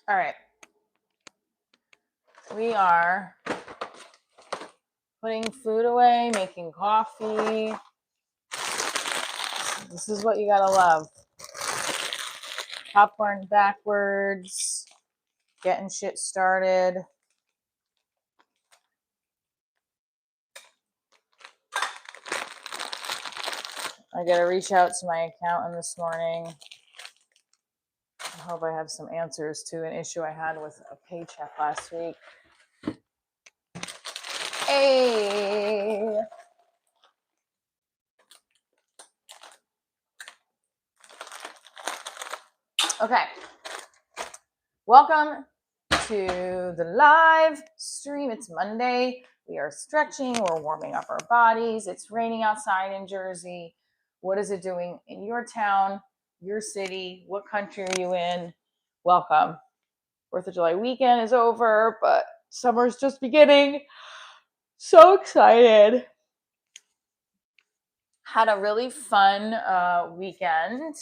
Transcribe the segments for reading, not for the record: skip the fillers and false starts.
All right. We are putting food away, making coffee. This is what you gotta love. Popcorn backwards, getting shit started. I gotta reach out to my accountant this morning. I hope I have some answers to an issue I had with a paycheck last week. Hey! Okay. Welcome to the live stream. It's Monday. We are stretching. We're warming up our bodies. It's raining outside in Jersey. What is it doing in your town, your city? What country are you in? Welcome. 4th of July weekend is over, but summer's just beginning. So excited. Had a really fun weekend.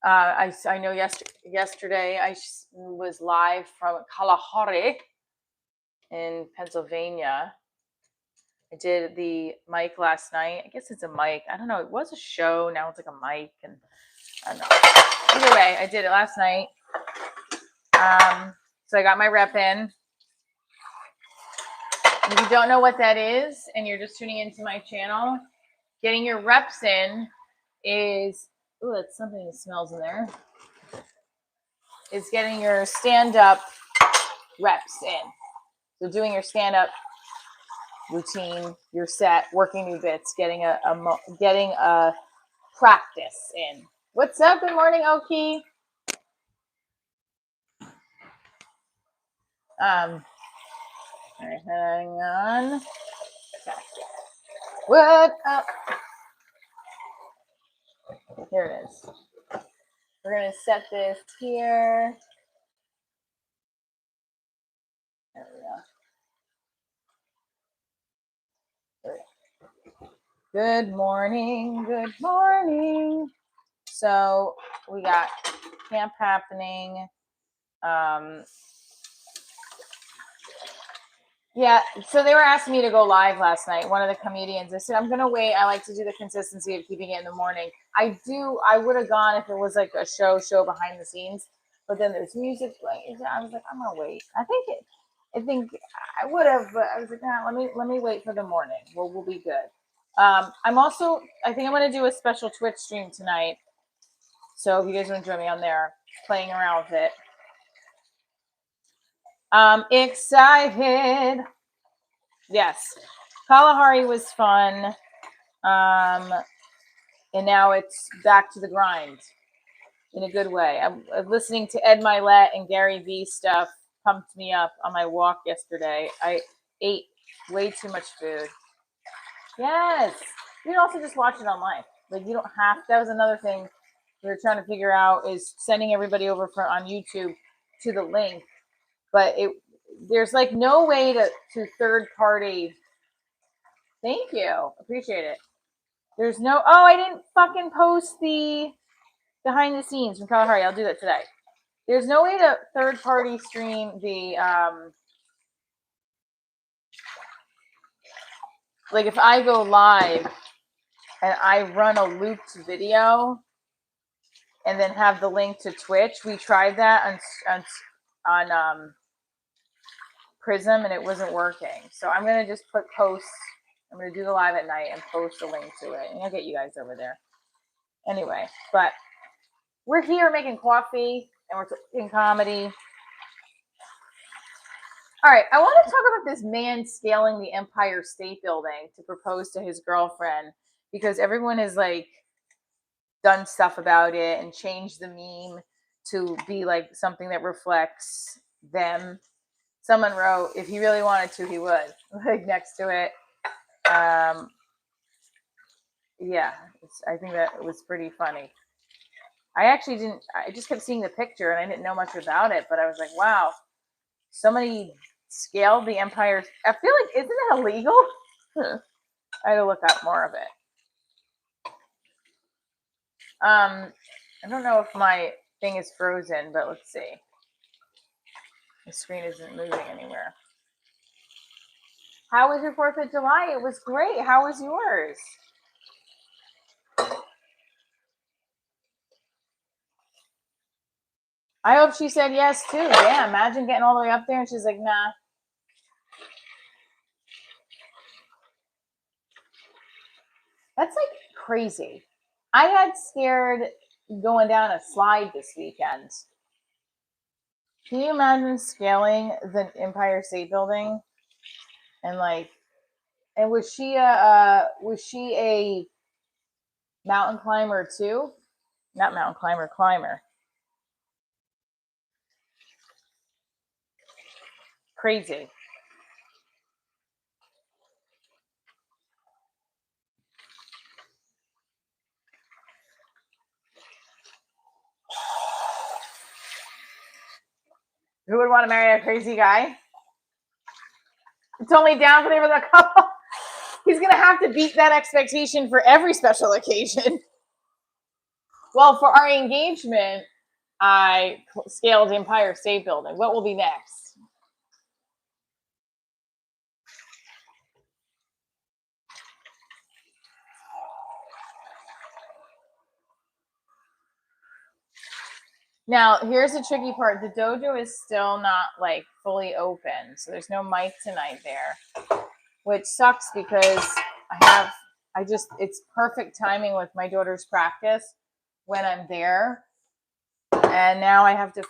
I know yesterday I was live from Kalahari in Pennsylvania. I did the mic last night. I guess it's a mic. I don't know. It was a show. Now it's like a mic. And I don't know. Either way, I did it last night. So I got my rep in. And if you don't know what that is and you're just tuning into my channel, getting your reps in is, ooh, that's something that smells in there. Is getting your stand-up reps in. So doing your stand-up routine, your set, working new bits, getting a practice in. What's up? Good morning, Oki. All right, hang on. Okay. What up? Here it is. We're gonna set this here. There we go. Good morning. Good morning. So we got camp happening. Yeah, so they were asking me to go live last night. One of the comedians, I said, I'm going to wait. I like to do the consistency of keeping it in the morning. I would have gone if it was like a show behind the scenes, but then there's music playing. I was like, I'm going to wait. I think I would have, but I was like, nah, let me wait for the morning. We'll be good. I think I'm going to do a special Twitch stream tonight. So if you guys want to join me on there, playing around with it. I'm excited. Yes. Kalahari was fun. And now it's back to the grind in a good way. I'm listening to Ed Milet and Gary Vee stuff pumped me up on my walk yesterday. I ate way too much food. Yes. You can also just watch it online. Like you don't have, that was another thing we were trying to figure out is sending everybody over on YouTube to the link. But there's like no way to third party. Thank you. Appreciate it. There's no, I didn't fucking post the behind the scenes from Kalahari. I'll do that today. There's no way to third party stream the, like if I go live and I run a looped video and then have the link to Twitch. We tried that on Prism and it wasn't working. So I'm going to just post. I'm going to do the live at night and post a link to it. And I'll get you guys over there. Anyway, but we're here making coffee and we're talking comedy. All right, I want to talk about this man scaling the Empire State Building to propose to his girlfriend because everyone has like done stuff about it and changed the meme to be like something that reflects them. Someone wrote, if he really wanted to, he would, like next to it. Yeah, I think that was pretty funny. I just kept seeing the picture and I didn't know much about it, but I was like, wow, somebody scaled the Empire. I feel like, isn't it illegal? I had to look up more of it. I don't know if my thing is frozen, but let's see. The screen isn't moving anywhere. How was your 4th of July? It was great. How was yours? I hope she said yes too. Yeah, imagine getting all the way up there and she's like, nah. That's like crazy. I had scared going down a slide this weekend. Can you imagine scaling the Empire State Building? And like, and was she a mountain climber too? Not mountain climber, climber. Crazy. Who would want to marry a crazy guy? It's only down for the couple. He's gonna have to beat that expectation for every special occasion. Well, for our engagement, I scaled the Empire State Building. What will be next? Now, here's the tricky part. The dojo is still not like fully open, so there's no mic tonight there, which sucks because it's perfect timing with my daughter's practice when I'm there. And now I have to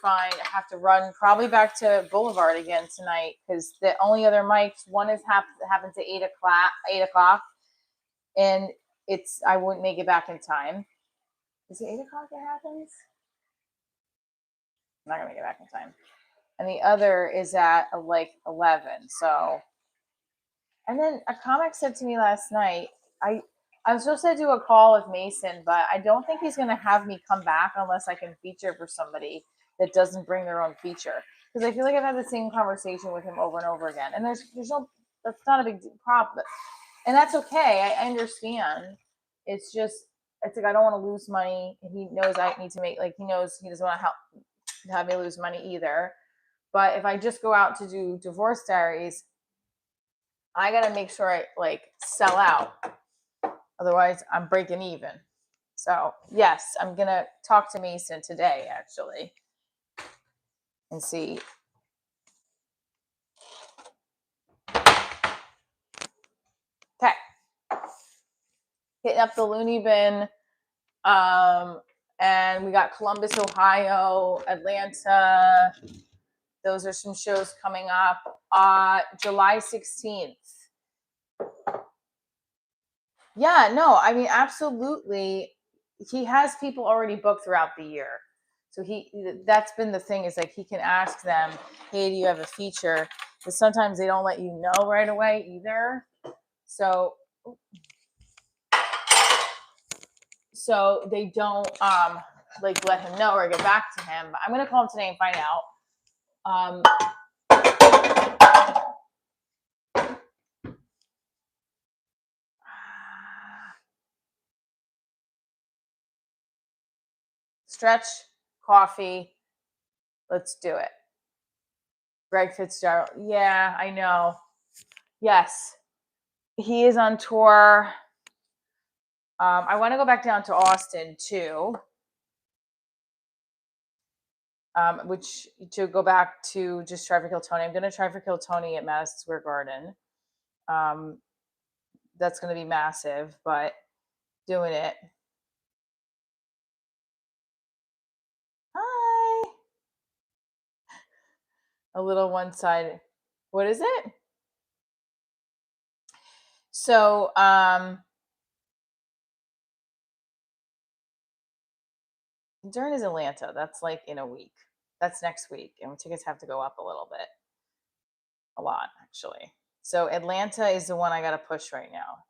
run probably back to Boulevard again tonight because the only other mics, one is happens at 8 o'clock, and I wouldn't make it back in time. Is it 8 o'clock it happens? I'm not gonna make it back in time. And the other is at like 11. So, and then a comic said to me last night, I'm supposed to do a call with Mason, but I don't think he's going to have me come back unless I can feature for somebody that doesn't bring their own feature. Because I feel like I've had the same conversation with him over and over again. And that's not a big problem. And that's okay. I understand. It's like I don't want to lose money. He knows I need to make, like, he knows he doesn't want to have me lose money either. But if I just go out to do Divorce Diaries, I got to make sure I like sell out. Otherwise, I'm breaking even. So, yes, I'm going to talk to Mason today, actually, and see. Okay. Hitting up the Looney Bin. And we got Columbus, Ohio, Atlanta. Those are some shows coming up. July 16th. Yeah, no, I mean, absolutely. He has people already booked throughout the year. So that's been the thing, is like he can ask them, hey, do you have a feature? But sometimes they don't let you know right away either. So they don't like let him know or get back to him. But I'm gonna call him today and find out. Stretch, coffee. Let's do it. Greg Fitzgerald. Yeah, I know. Yes. He is on tour. I want to go back down to Austin too. Which to go back to just try for Kill Tony. I'm going to try for Kill Tony at Madison Square Garden. That's going to be massive, but doing it. Hi. A little one-sided. What is it? So, Dern is Atlanta. That's like in a week. That's next week. And tickets have to go up a little bit. A lot, actually. So Atlanta is the one I got to push right now.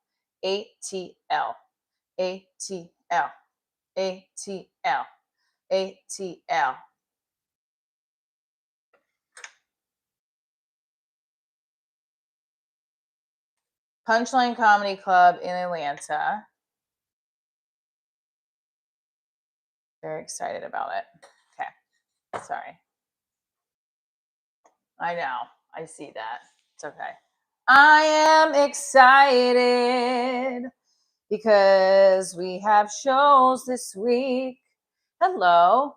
ATL. ATL. ATL. ATL. Punchline Comedy Club in Atlanta. Very excited about it. Okay. Sorry. I know. I see that. It's okay. I am excited because we have shows this week. Hello.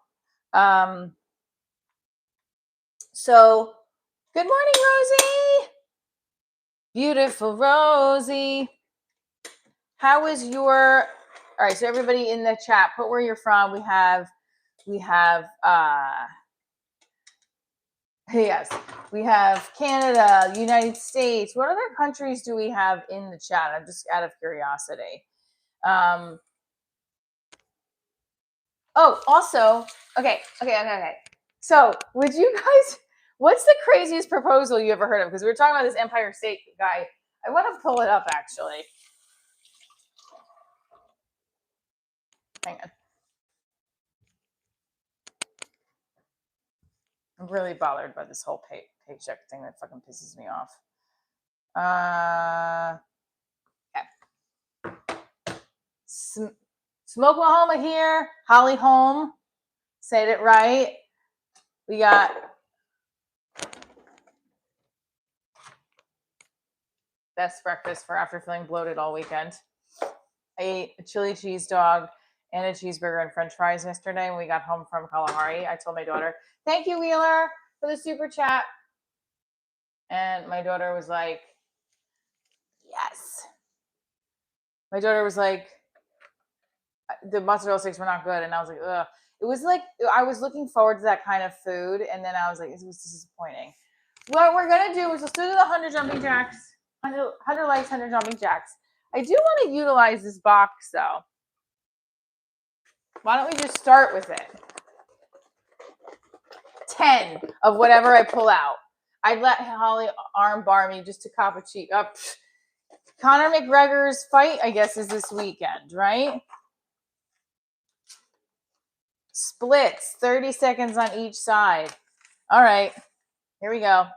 So good morning, Rosie. Beautiful Rosie. How is your, all right, so everybody in the chat, put where you're from. We have yes, we have Canada, United States. What other countries do we have in the chat? I'm just out of curiosity. Oh, also, okay. So, would you guys, what's the craziest proposal you ever heard of? Because we were talking about this Empire State guy. I want to pull it up, actually. Hang on. I'm really bothered by this whole paycheck thing that fucking pisses me off. Okay. Smokelahoma here. Holly Home. Said it right. We got best breakfast for after feeling bloated all weekend. I ate a chili cheese dog and a cheeseburger and french fries yesterday when we got home from Kalahari. I told my daughter, thank you, Wheeler, for the super chat. And my daughter was like, yes. My daughter was like, the mozzarella sticks were not good. And I was like, ugh. It was like, I was looking forward to that kind of food. And then I was like, it was disappointing. What we're going to do is let's do the 100 jumping jacks, 100 likes, 100 jumping jacks. I do want to utilize this box, though. Why don't we just start with it? 10 of whatever I pull out. I'd let Holly arm bar me just to cop a cheap up. Conor McGregor's fight, I guess, is this weekend, right? Splits, 30 seconds on each side. All right, here we go.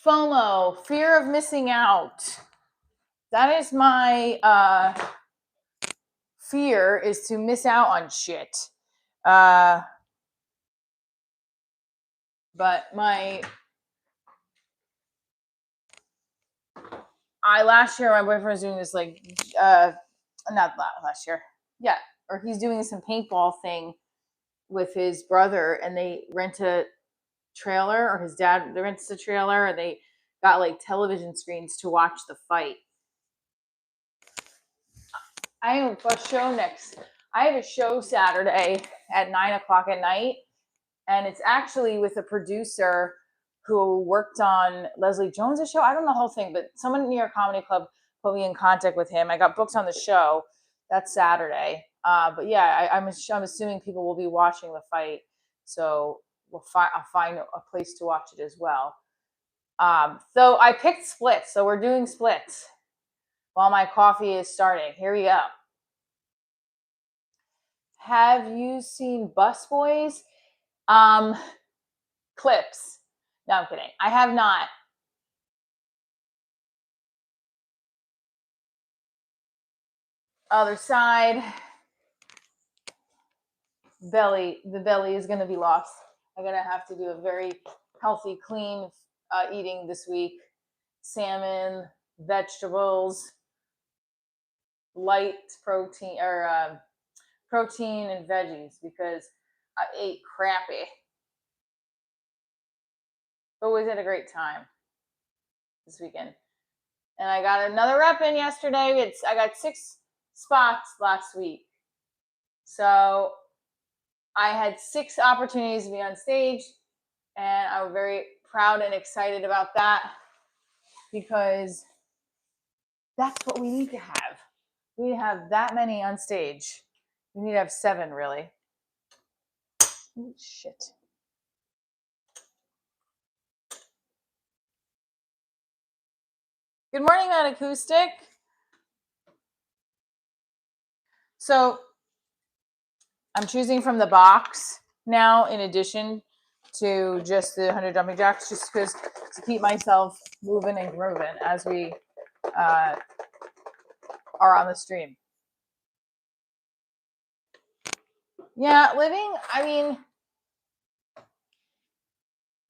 FOMO, fear of missing out. That is my fear, is to miss out on shit. But last year my boyfriend was doing this not last year. Yeah, or he's doing some paintball thing with his brother, and they rent a trailer, or his dad rents a trailer, and they got like television screens to watch the fight. I have a show Saturday at 9:00 at night, and it's actually with a producer who worked on Leslie Jones' show. I don't know the whole thing, but someone near a comedy club put me in contact with him. I got booked on the show. That's Saturday. But yeah, I'm assuming people will be watching the fight, so I'll find a place to watch it as well. So I picked splits. So we're doing splits while my coffee is starting. Here we go. Have you seen Busboys? Clips. No, I'm kidding. I have not. Other side. Belly. The belly is going to be lost. I'm going to have to do a very healthy, clean eating this week. Salmon, vegetables, light protein, or protein and veggies, because I ate crappy. Always had a great time this weekend. And I got another rep in yesterday. I got 6 spots last week. So I had 6 opportunities to be on stage, and I was very proud and excited about that, because that's what we need to have. We need to have that many on stage. We need to have 7, really. Oh, shit. Good morning, Matt Acoustic. So I'm choosing from the box now, in addition to just the 100 jumping jacks, just because to keep myself moving and grooving as we are on the stream. Yeah, living, I mean,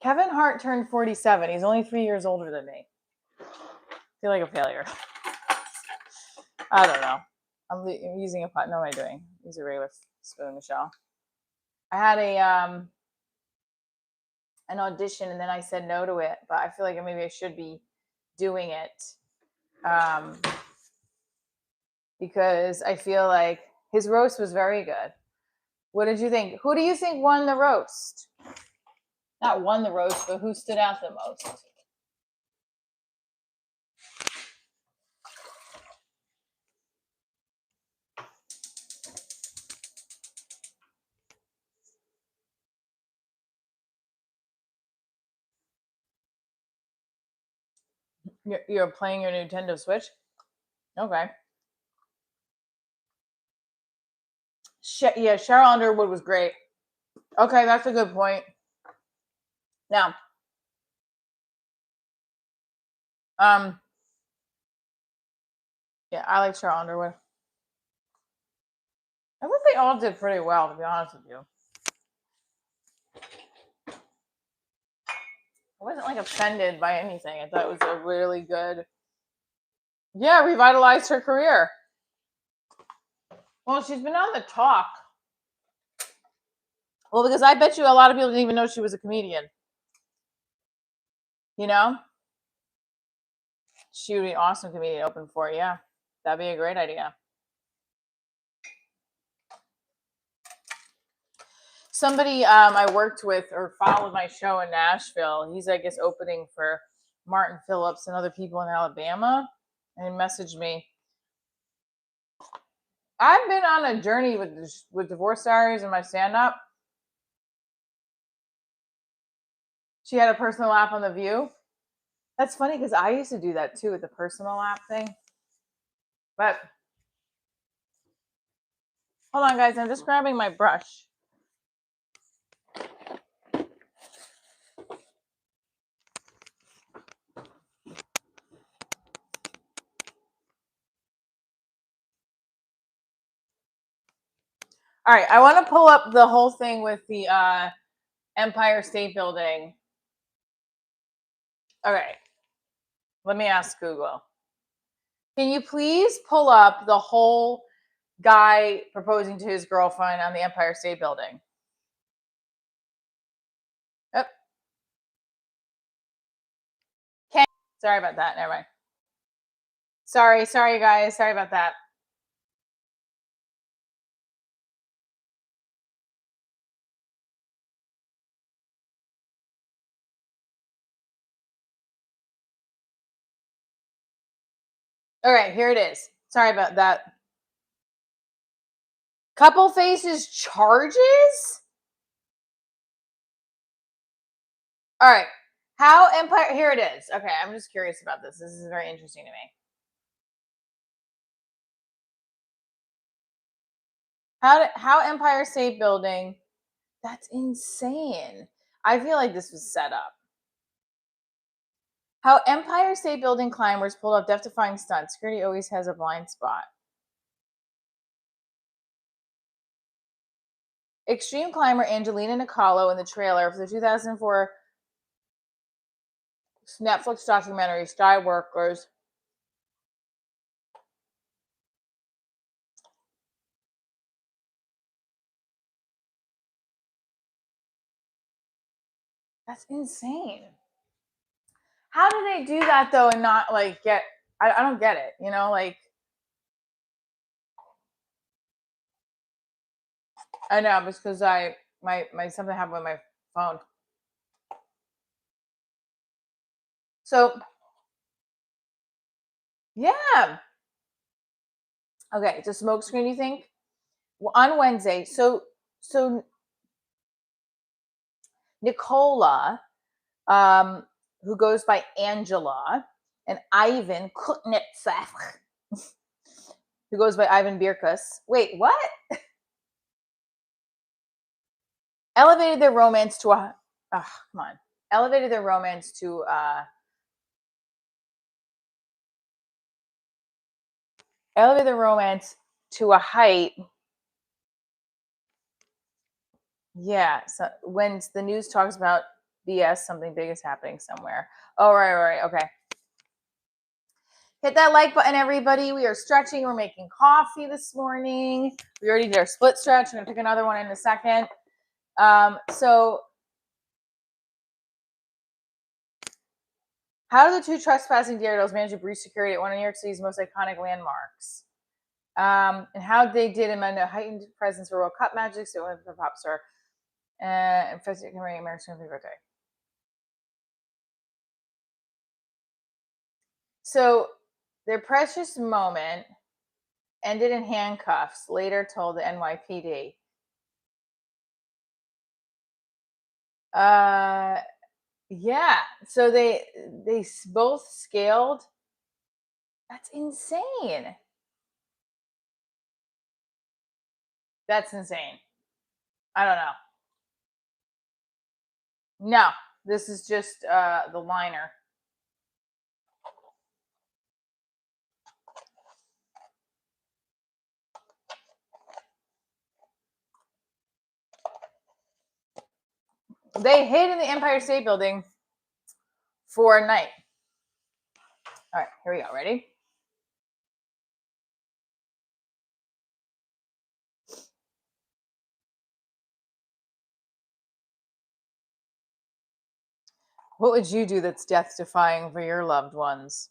Kevin Hart turned 47. He's only 3 years older than me. I feel like a failure. I don't know. I'm using a pot. No, what am I doing? Use a regular spoon, Michelle. I had an audition and then I said no to it, but I feel like maybe I should be doing it because I feel like his roast was very good. What did you think? Who do you think won the roast? Not won the roast, but who stood out the most? You're playing your Nintendo Switch? Okay. Yeah, Cheryl Underwood was great. Okay, that's a good point. Now, yeah, I like Cheryl Underwood. I thought they all did pretty well, to be honest with you. I wasn't like offended by anything. I thought it was a really good, yeah, revitalized her career. Well, she's been on the talk. Well, because I bet you a lot of people didn't even know she was a comedian. You know? She would be an awesome comedian to open for, yeah. That'd be a great idea. Somebody I worked with or followed my show in Nashville, he's, I guess, opening for Martin Phillips and other people in Alabama, and he messaged me. I've been on a journey with Divorce Diaries and my stand-up. She had a personal app on The View. That's funny because I used to do that too with the personal app thing. But hold on, guys. I'm just grabbing my brush. All right. I want to pull up the whole thing with the Empire State Building. Okay. Let me ask Google. Can you please pull up the whole guy proposing to his girlfriend on the Empire State Building? Yep. Okay. Sorry about that. Never mind. Sorry, guys. Sorry about that. All right, here it is. Sorry about that. Couple faces charges? All right. How Empire, here it is. Okay, I'm just curious about this. This is very interesting to me. How Empire State Building, that's insane. I feel like this was set up. How Empire State Building climbers pulled off death-defying stunts. Security always has a blind spot. Extreme climber Angelina Nicolo in the trailer for the 2004 Netflix documentary Skywalkers. That's insane. How do they do that though and not like get? I don't get it. You know, like I know because my something happened with my phone. So yeah. Okay, it's a smoke screen. You think? Well, on Wednesday. So Nicola, who goes by Angela, and Ivan Kutnetsev, who goes by Ivan Birkus. Wait, what? Elevated their romance to a. Oh, come on. Elevated their romance to elevate the romance to a height. Yeah. So when the news talks about BS, something big is happening somewhere. Oh, right. Okay. Hit that like button, everybody. We are stretching. We're making coffee this morning. We already did our split stretch. I'm going to pick another one in a second. So how do the two trespassing daredevils manage to breach security at one of New York City's most iconic landmarks? And how they did amend a heightened presence for World Cup matches. So for pop star and President American birthday. So their precious moment ended in handcuffs, later told the NYPD. Yeah. So they both scaled. That's insane. That's insane. I don't know. No, this is just the liner. They hid in the Empire State Building for a night. All right, here we go. Ready? What would you do that's death defying for your loved ones?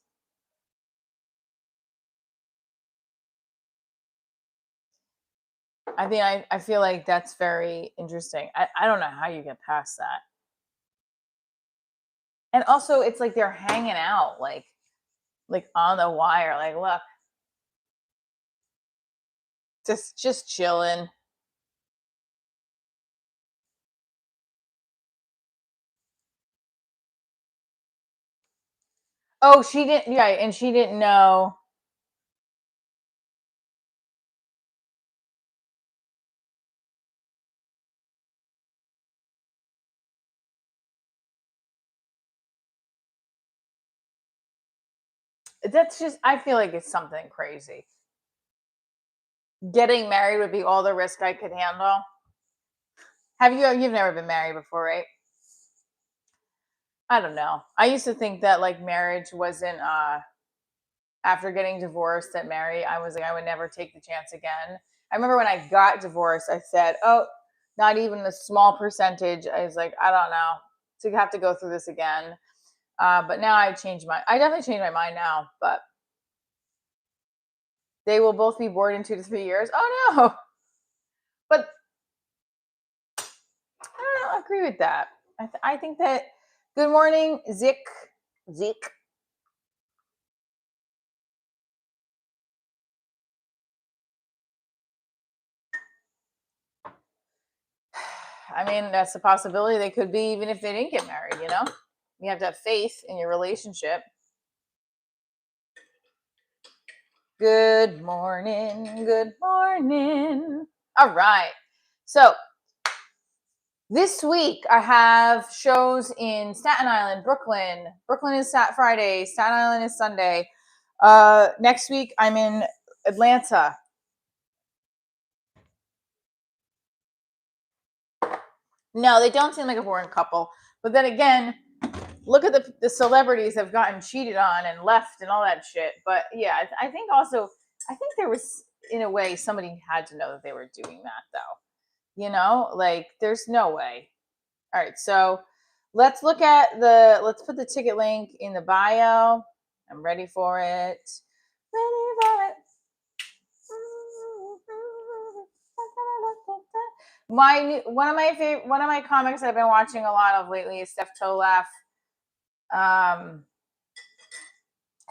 I mean, I feel like that's very interesting. I don't know how you get past that. And also, it's like they're hanging out, like on the wire. Like, look, just chilling. Oh, she didn't. Yeah, and she didn't know. That's just. I feel like it's something crazy. Getting married would be all the risk I could handle. Have you? You've never been married before, right? I don't know. I used to think that like marriage wasn't after getting divorced that I was like I would never take the chance again. I remember when I got divorced, I said, "Oh, not even a small percentage." I was like, "I don't know to have to go through this again." But now I definitely changed my mind now. But they will both be bored in 2 to 3 years. Oh no! But I don't agree with that. I think that. Good morning, Zik. Zik. I mean, that's a possibility. They could be even if they didn't get married, you know? You have to have faith in your relationship. Good morning. Good morning. All right. So this week I have shows in Staten Island, Brooklyn. Brooklyn is Friday. Staten Island is Sunday. Next week I'm in Atlanta. No, they don't seem like a boring couple. But then again, look at the celebrities have gotten cheated on and left and all that shit. But yeah, I think also, I think there was, in a way, somebody had to know that they were doing that though. You know, like there's no way. All right, so let's put the ticket link in the bio. I'm ready for it. Ready for it. One of my comics I've been watching a lot of lately is Steph Tolaf.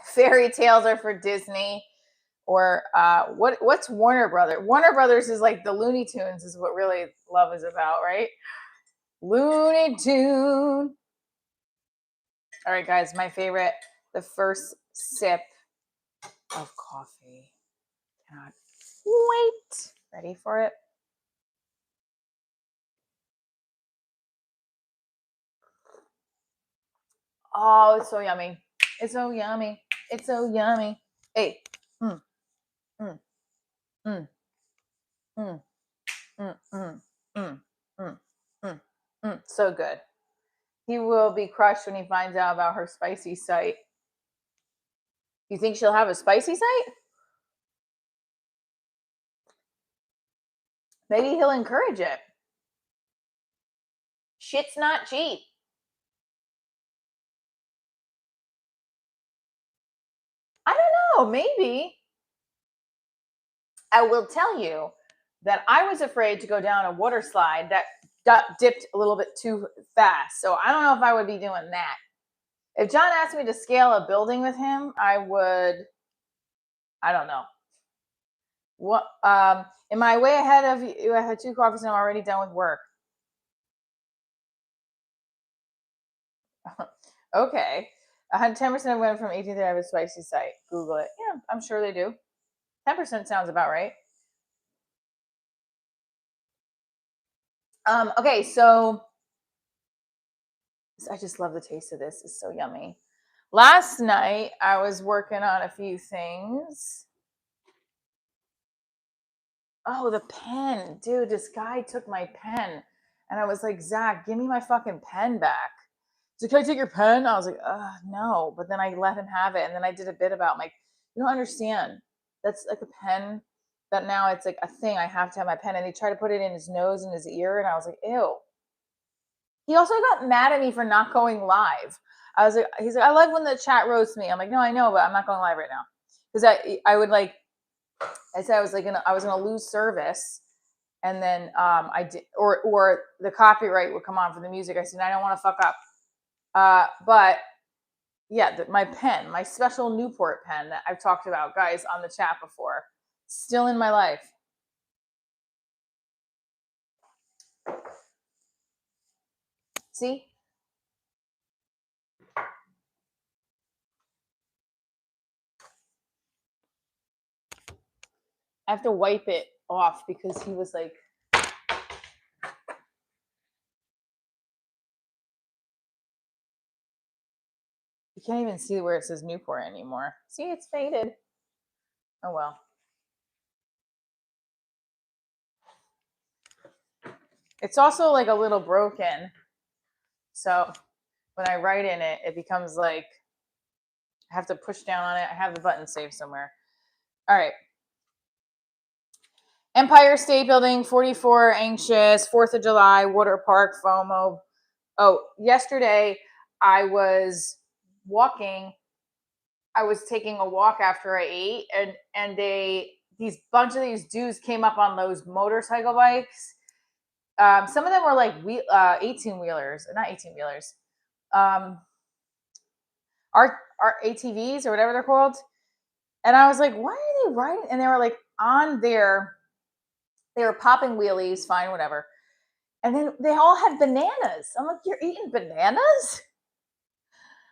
Fairy tales are for Disney, or what's Warner Brothers? Warner Brothers is like the Looney Tunes is what really love is about, right? Looney Tune. All right, guys, my favorite, the first sip of coffee. Cannot wait. Ready for it? Oh, it's so yummy. It's so yummy. It's so yummy. Hey. mm, mm, mm, mm, mm, mm, mm, mm, mm. So good. He will be crushed when he finds out about her spicy site. You think she'll have a spicy site? Maybe he'll encourage it. Shit's not cheap. I don't know. Maybe. I will tell you that I was afraid to go down a water slide that got dipped a little bit too fast. So I don't know if I would be doing that. If John asked me to scale a building with him, I would. I don't know. What? Am I way ahead of you? I had 2 coffees and I'm already done with work. Okay. 10% went from 18 to have a spicy site. Google it. Yeah, I'm sure they do. 10% sounds about right. Okay, so I just love the taste of this. It's so yummy. Last night I was working on a few things. Oh, the pen. Dude, this guy took my pen. And I was like, Zach, give me my fucking pen back. So can I take your pen? I was like, no. But then I let him have it. And then I did a bit about like, you don't understand. That's like a pen that now it's like a thing. I have to have my pen. And he tried to put it in his nose and his ear. And I was like, ew. He also got mad at me for not going live. I was like, he's like, I love when the chat roasts me. I'm like, no, I know, but I'm not going live right now. Because I would like, I said I was gonna lose service, and then I did, or the copyright would come on for the music. I said I don't want to fuck up, but yeah, my pen, my special Newport pen that I've talked about, guys, on the chat before, still in my life. See, I have to wipe it off because he was like. You can't even see where it says Newport anymore. See, it's faded. Oh well. It's also like a little broken. So when I write in it, it becomes like I have to push down on it. I have the button saved somewhere. All right. Empire State Building, 44, anxious, 4th of July, water park, FOMO. Oh, yesterday I was walking. I was taking a walk after I ate, and these bunch of these dudes came up on those motorcycle bikes. Some of them were like 18 wheelers, not 18 wheelers. Our ATVs or whatever they're called. And I was like, why are they riding? And they were like they were popping wheelies, fine, whatever. And then they all had bananas. I'm like, you're eating bananas?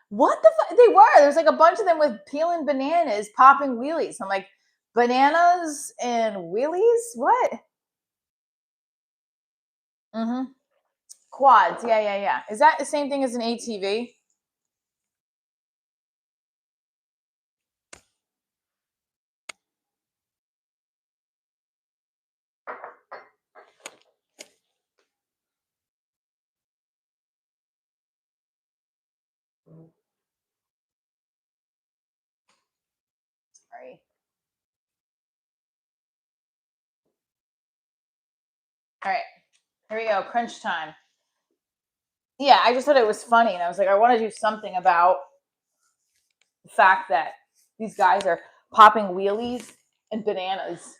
What the fuck? They were. There's like a bunch of them with peeling bananas, popping wheelies. I'm like, bananas and wheelies? What? Mm-hmm. Quads. Yeah. Is that the same thing as an ATV? Sorry. All right. Here we go. Crunch time. Yeah, I just thought it was funny. And I was like, I want to do something about the fact that these guys are popping wheelies and bananas.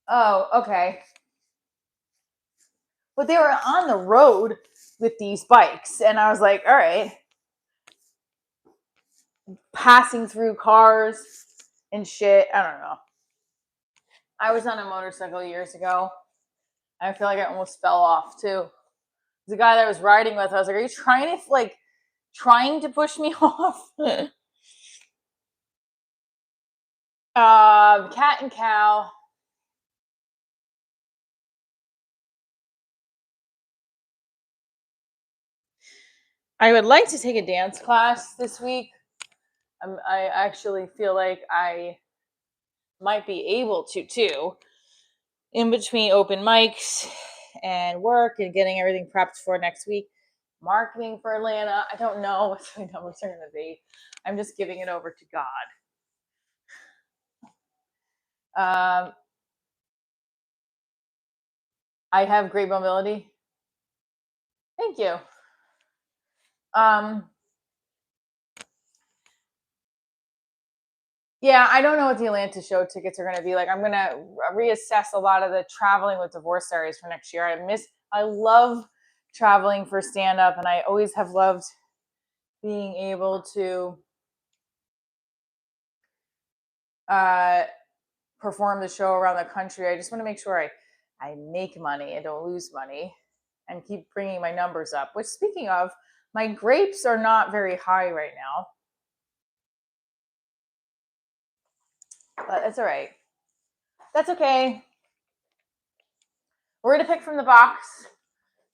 Oh, okay. But they were on the road with these bikes. And I was like, all right. Passing through cars and shit. I don't know. I was on a motorcycle years ago. I feel like I almost fell off too. The guy that I was riding with, I was like, are you trying to push me off? Cat and cow. I would like to take a dance class this week. I actually feel like I might be able to too, in between open mics and work and getting everything prepped for next week. Marketing for Atlanta. I don't know what the numbers are going to be. I'm just giving it over to God. I have great mobility. Thank you. Yeah, I don't know what the Atlanta show tickets are going to be like. I'm going to reassess a lot of the traveling with divorce areas for next year. I love traveling for stand up, and I always have loved being able to perform the show around the country. I just want to make sure I make money and don't lose money and keep bringing my numbers up. Which, speaking of, my grapes are not very high right now, but that's all right. That's okay. We're going to pick from the box,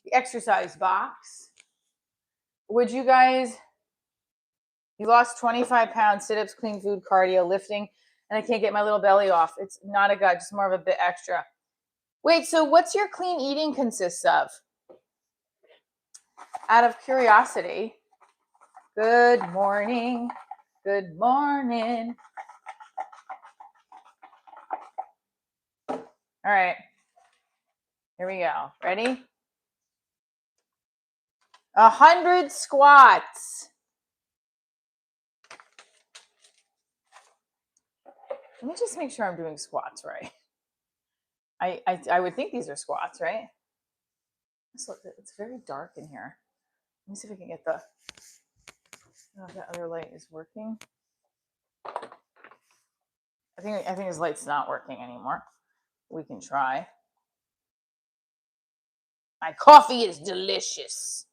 the exercise box. Would you guys, you lost 25 pounds, sit-ups, clean food, cardio, lifting, and I can't get my little belly off. It's not a gut, just more of a bit extra. Wait, so what's your clean eating consists of? Out of curiosity. Good morning. Good morning. All right. Here we go. Ready? 100 squats. Let me just make sure I'm doing squats right. I would think these are squats, right? It's very dark in here. Let me see if I can get the other light is working. I think his light's not working anymore. We can try. My coffee is delicious.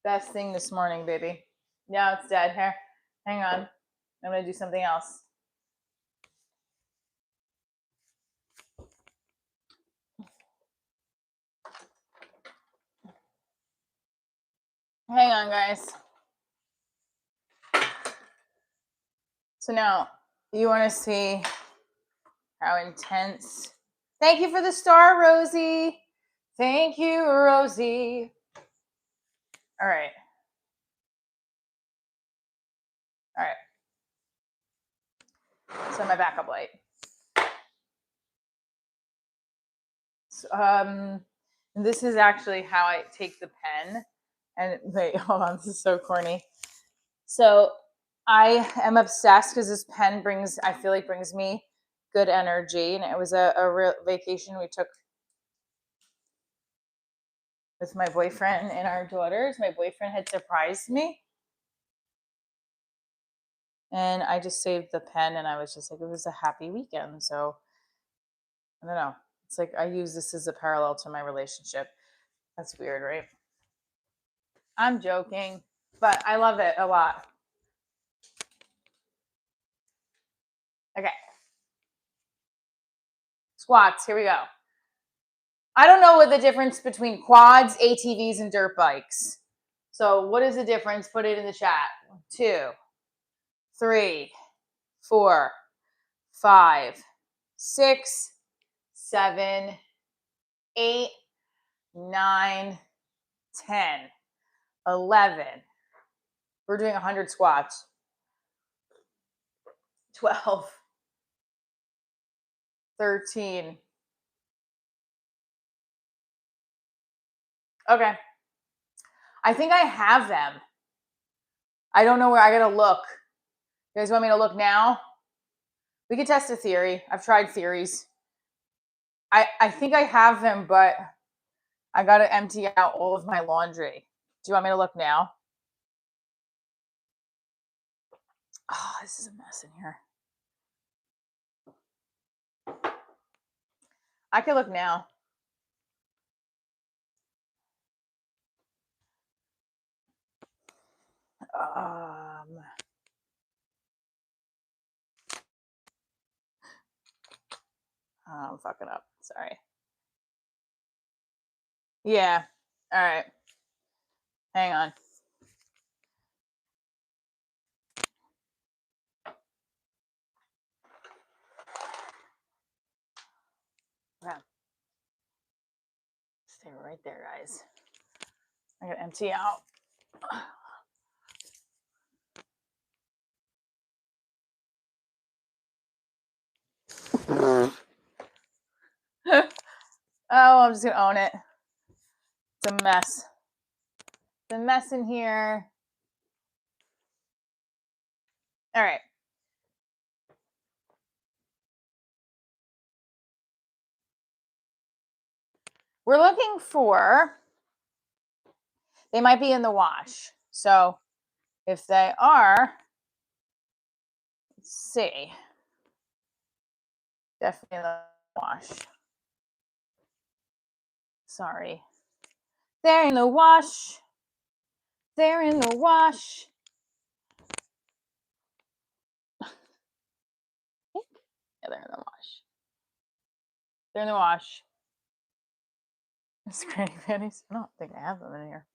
Best thing this morning, baby. Now it's dead. Here, hang on. I'm gonna do something else. Hang on, guys. So now you want to see how intense. Thank you for the star, Rosie. Thank you, Rosie. All right. All right. So my backup light. So, this is actually how I take the pen. And wait, hold on. This is so corny. So I am obsessed because this pen I feel like brings me good energy. And it was a real vacation we took with my boyfriend and our daughters. My boyfriend had surprised me. And I just saved the pen and I was just like, it was a happy weekend. So I don't know. It's like I use this as a parallel to my relationship. That's weird, right? I'm joking, but I love it a lot. Okay. Squats, here we go. I don't know what the difference between quads, ATVs, and dirt bikes. So what is the difference? Put it in the chat. 2, 3, 4, 5, 6, 7, 8, 9, 10, 11. We're doing 100 squats. 12, 13. Okay. I think I have them. I don't know where. I gotta look. You guys want me to look now? We could test a theory. I've tried theories. I think I have them, but I gotta empty out all of my laundry. Do you want me to look now? Oh, this is a mess in here. I could look now. Oh, I'm fucking up. Sorry. Yeah. All right. Hang on. They were right there, guys. I gotta empty out. Oh, I'm just gonna own it. It's a mess. It's a mess in here. All right. We're looking for, they might be in the wash. So if they are, let's see. Definitely in the wash. Sorry. They're in the wash. They're in the wash. Yeah, they're in the wash. They're in the wash. It's granny panties. I don't think I have them in here.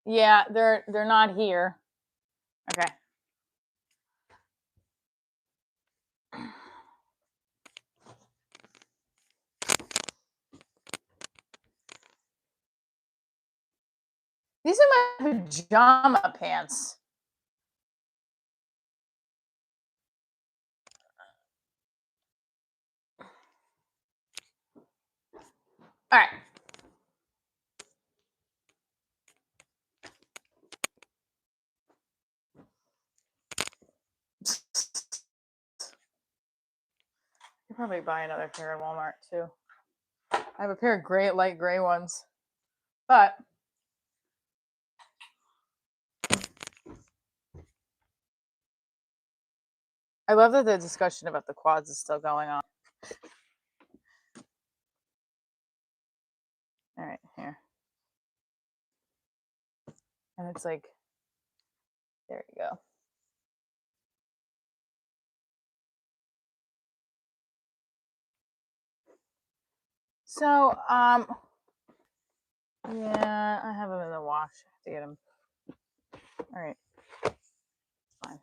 Yeah, they're not here. Okay. These are my pajama pants. All right. You probably buy another pair at Walmart too. I have a pair of gray, light gray ones, but I love that the discussion about the quads is still going on. All right, here. And it's like, there you go. So, yeah, I have them in the wash. I have to get them. All right, fine.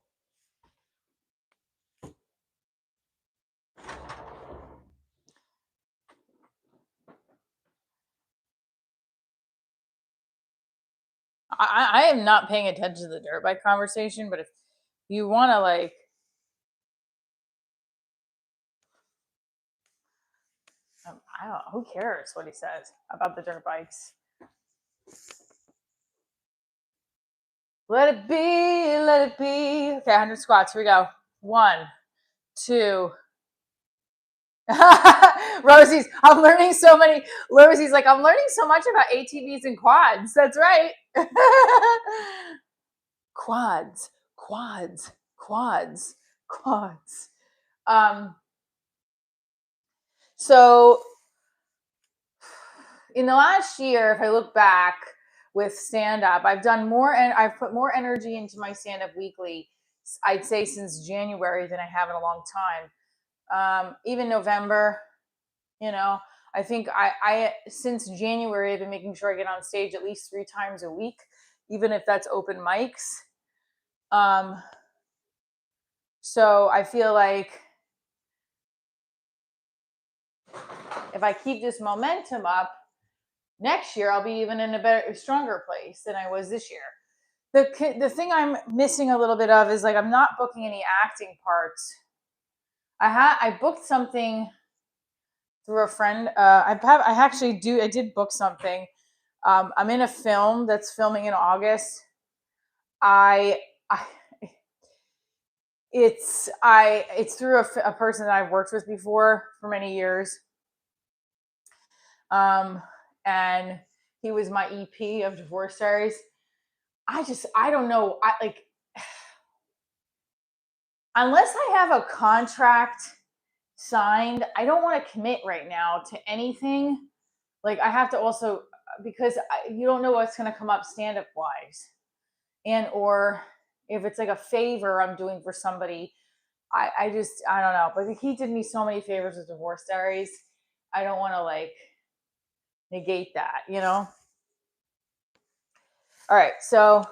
I am not paying attention to the dirt bike conversation, but if you want to, like, I don't know, who cares what he says about the dirt bikes? Let it be, let it be. Okay, 100 squats. Here we go. 1, 2. Rosie's, I'm learning so many. Rosie's like, I'm learning so much about ATVs and quads. That's right. Quads, quads, quads, quads. So in the last year, if I look back with stand up, I've done more and I've put more energy into my stand up weekly, I'd say since January than I have in a long time. Even November, you know, I think I since January, I've been making sure I get on stage at least 3 times a week, even if that's open mics. So I feel like if I keep this momentum up, next year I'll be even in a better, stronger place than I was this year. The thing I'm missing a little bit of is like I'm not booking any acting parts. I booked something through a friend. I did book something. I'm in a film that's filming in August. It's through a person that I've worked with before for many years. And he was my EP of Divorce Diaries. I don't know. Unless I have a contract signed, I don't want to commit right now to anything. Like I have to also, because you don't know what's going to come up stand up wise, and or if it's like a favor I'm doing for somebody, I don't know. But he did me so many favors with Divorce Diaries. I don't want to like negate that, you know? All right, so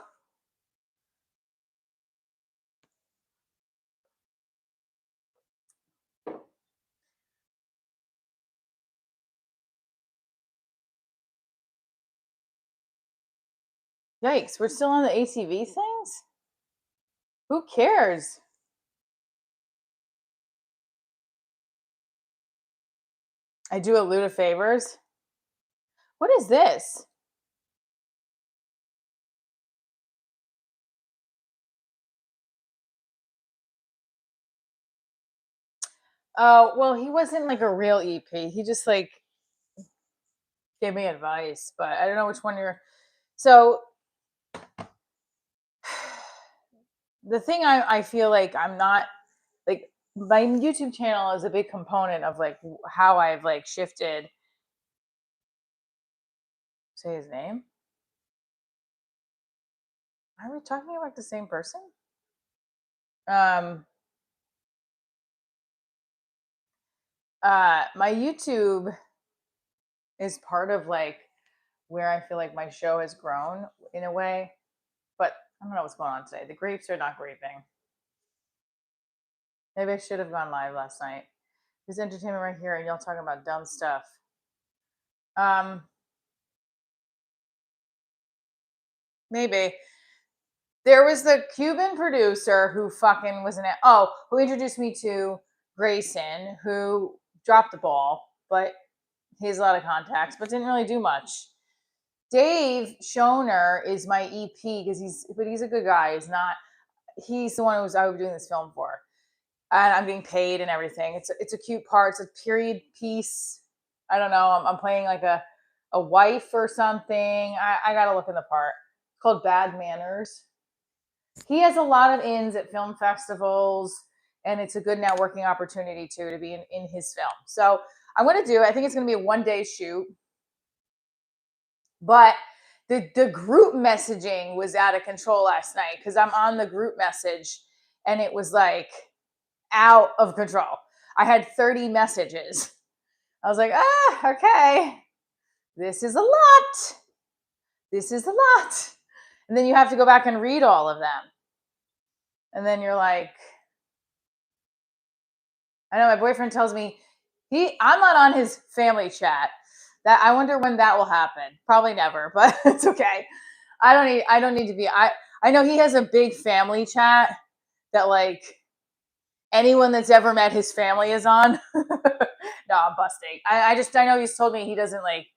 Yikes, we're still on the ATV things? Who cares? I do a loot of favors. What is this? Oh, well, he wasn't like a real EP. He just like gave me advice, but I don't know which one you're. So the thing I feel like I'm not like my YouTube channel is a big component of like how I've like shifted. Say his name. Are we talking about the same person? Um, my YouTube is part of like where I feel like my show has grown in a way, but I don't know what's going on today. The grapes are not graping. Maybe I should have gone live last night. There's entertainment right here, and y'all talking about dumb stuff. Maybe there was the Cuban producer who fucking was who introduced me to Grayson, who dropped the ball, but he has a lot of contacts, but didn't really do much. Dave Schoner is my EP because he's a good guy. He's the one I was doing this film for, and I'm being paid and everything. It's a cute part. It's a period piece. I don't know. I'm playing like a wife or something. I gotta look in the part. It's called Bad Manners. He has a lot of ins at film festivals, and it's a good networking opportunity too to be in his film. So I'm gonna do. I think it's gonna be a 1-day shoot, but the group messaging was out of control last night because I'm on the group message, and it was like out of control. I had 30 messages. I was like, okay, this is a lot. This is a lot. And then you have to go back and read all of them. And then you're like, I know my boyfriend tells me I'm not on his family chat. That I wonder when that will happen. Probably never, but it's okay. I don't need to be I know he has a big family chat that like anyone that's ever met his family is on. No, I'm busting. I know he's told me he doesn't like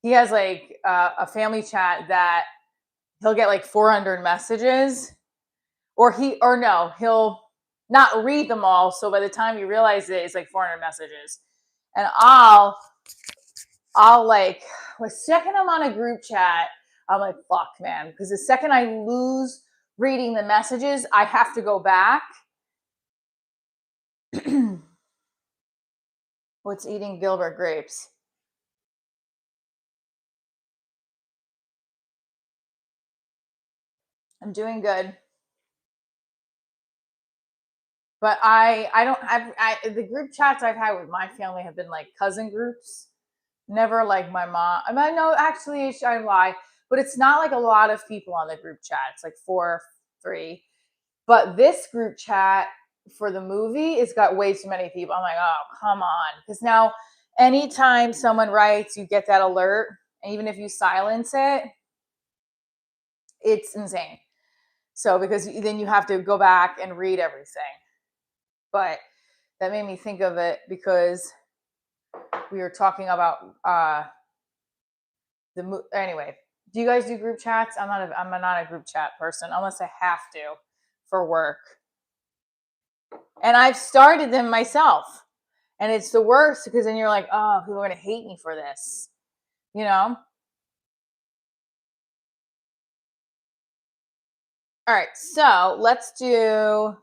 he has like a family chat that he'll get like 400 messages or no, he'll not read them all. So by the time you realize it, it's like 400 messages. And I'll like, the second I'm on a group chat, I'm like, fuck, man. Because the second I lose reading the messages, I have to go back. What's eating Gilbert grapes? I'm doing good. But the group chats I've had with my family have been like cousin groups. Never like my mom. I mean, no, actually, I lie. But it's not like a lot of people on the group chat. It's like 4, 3. But this group chat for the movie, it's got way too many people. I'm like, oh, come on. Because now anytime someone writes, you get that alert. And even if you silence it, it's insane. So because then you have to go back and read everything. But that made me think of it because we were talking about anyway. Do you guys do group chats? I'm not a group chat person unless I have to for work. And I've started them myself. And it's the worst because then you're like, oh, people are going to hate me for this. You know? All right. So let's do.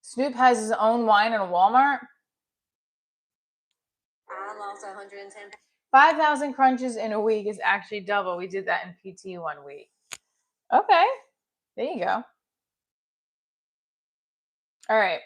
Snoop has his own wine in Walmart. I lost 110. 5,000 crunches in a week is actually double. We did that in PT 1 week. Okay. There you go. All right.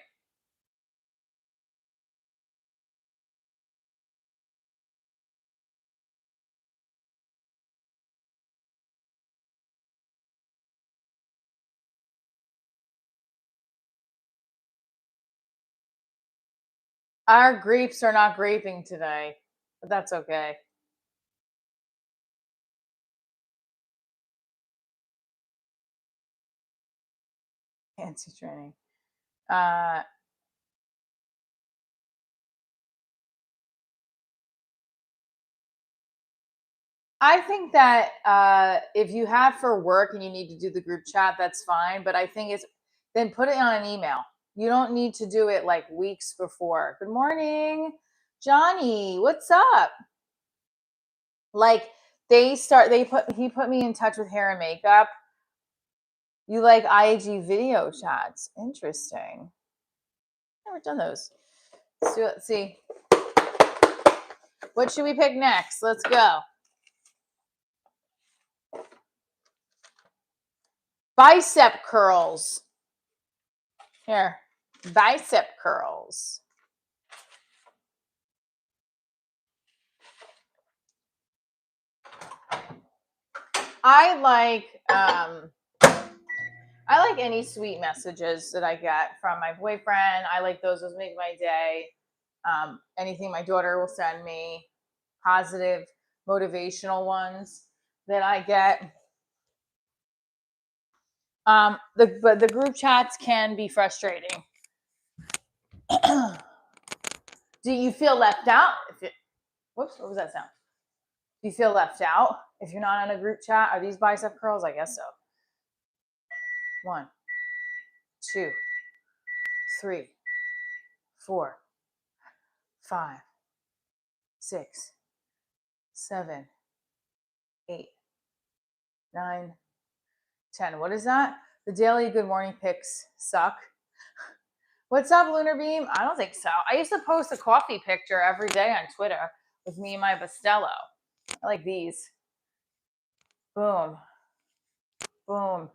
Our grapes are not graping today, but that's okay. Fancy training. I think that if you have for work and you need to do the group chat, that's fine. But I think it's then put it on an email. You don't need to do it like weeks before. Good morning, Johnny. What's up? Like he put me in touch with hair and makeup. You like IG video chats? Interesting. Never done those. Let's see. What should we pick next? Let's go. Bicep curls. Here, bicep curls. I like any sweet messages that I get from my boyfriend. I like those make my day. Anything my daughter will send me, positive, motivational ones that I get. But the group chats can be frustrating. Do you feel left out? Whoops, what was that sound? Do you feel left out if you're not on a group chat? Are these bicep curls? I guess so. 1, 2, 3, 4, 5, 6, 7, 8, 9, 10. What is that? The daily good morning pics suck. What's up, Lunar Beam? I don't think so. I used to post a coffee picture every day on Twitter with me and my Bustelo. I like these. Boom. Boom.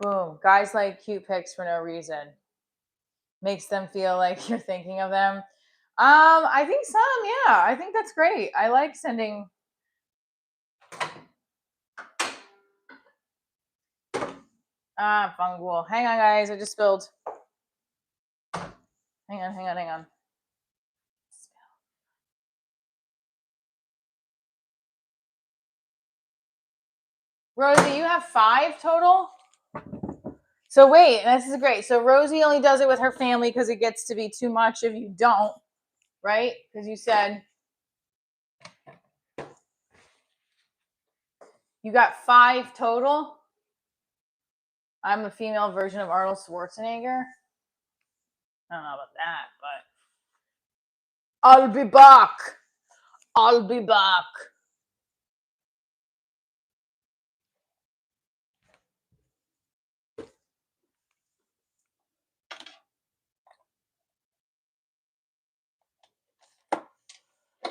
Boom. Guys like cute pics for no reason. Makes them feel like you're thinking of them. I think some, yeah. I think that's great. I like sending. Fungal. Hang on, guys. I just spilled. Hang on. Rosie, you have 5 total? So wait, this is great. So Rosie only does it with her family because it gets to be too much if you don't, right? Because you said you got 5 total. I'm the female version of Arnold Schwarzenegger. I don't know about that, but I'll be back. I'll be back.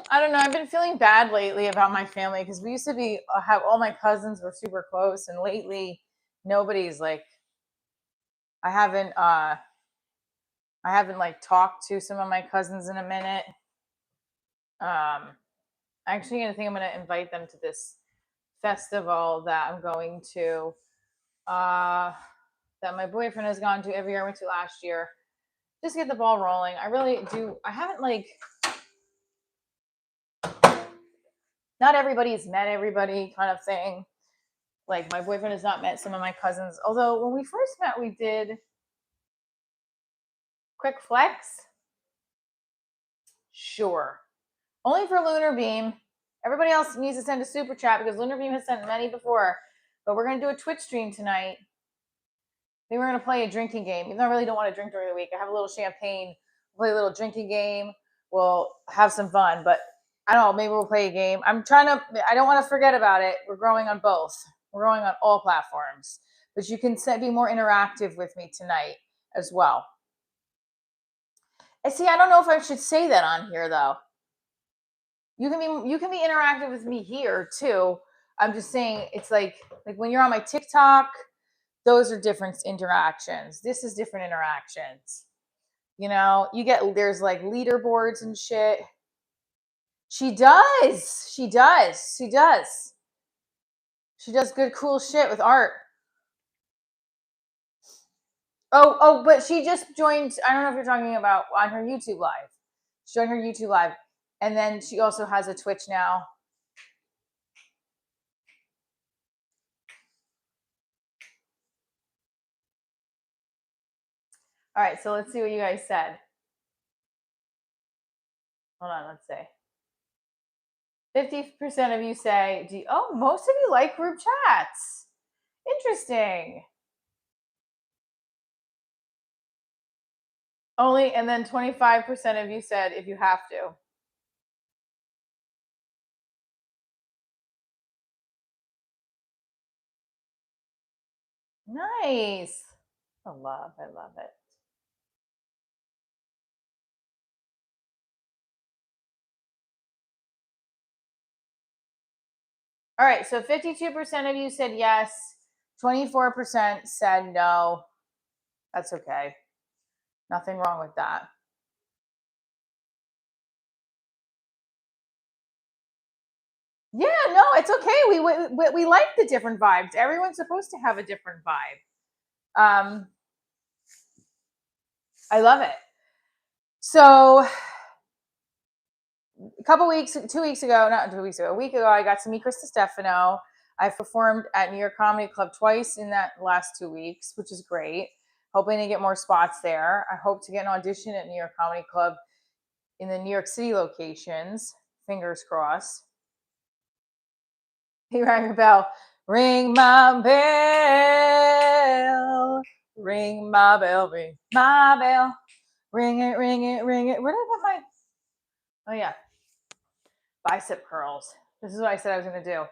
I don't know. I've been feeling bad lately about my family because we used to have all my cousins were super close, and lately nobody's like. I haven't like talked to some of my cousins in a minute. Actually, I think I'm going to invite them to this festival that I'm going to. That my boyfriend has gone to every year. I went to last year. Just get the ball rolling. I really do. I haven't like. Not everybody's met everybody, kind of thing. Like my boyfriend has not met some of my cousins. Although when we first met, we did quick flex. Sure. Only for Lunar Beam. Everybody else needs to send a super chat because Lunar Beam has sent many before. But we're going to do a Twitch stream tonight. Maybe we're going to play a drinking game. Even though I really don't want to drink during the week. I have a little champagne. We'll play a little drinking game. We'll have some fun. But I don't know. Maybe we'll play a game. I don't want to forget about it. We're growing on both. We're growing on all platforms. But you can be more interactive with me tonight as well. And see, I don't know if I should say that on here, though. You can be interactive with me here too. I'm just saying it's like when you're on my TikTok, those are different interactions. This is different interactions. You know, there's like leaderboards and shit. She does. She does good cool shit with art. Oh, but she just joined. I don't know if you're talking about on her YouTube live. She joined her YouTube live. And then she also has a Twitch now. All right, so let's see what you guys said. Hold on, let's see. 50% of you say, most of you like group chats. Interesting. And then 25% of you said if you have to. Nice. I love it. All right, so 52% of you said yes, 24% said no. That's okay. Nothing wrong with that. Yeah, no, it's okay. We like the different vibes. Everyone's supposed to have a different vibe. I love it. So a week ago, I got to meet Krista Stefano. I've performed at New York Comedy Club twice in that last 2 weeks, which is great. Hoping to get more spots there. I hope to get an audition at New York Comedy Club in the New York City locations. Fingers crossed. He rang a bell. Ring my bell. Ring my bell. Ring my bell. Ring it, ring it, ring it. Where did I put my... Oh, yeah. Bicep curls. This is what I said I was going to do.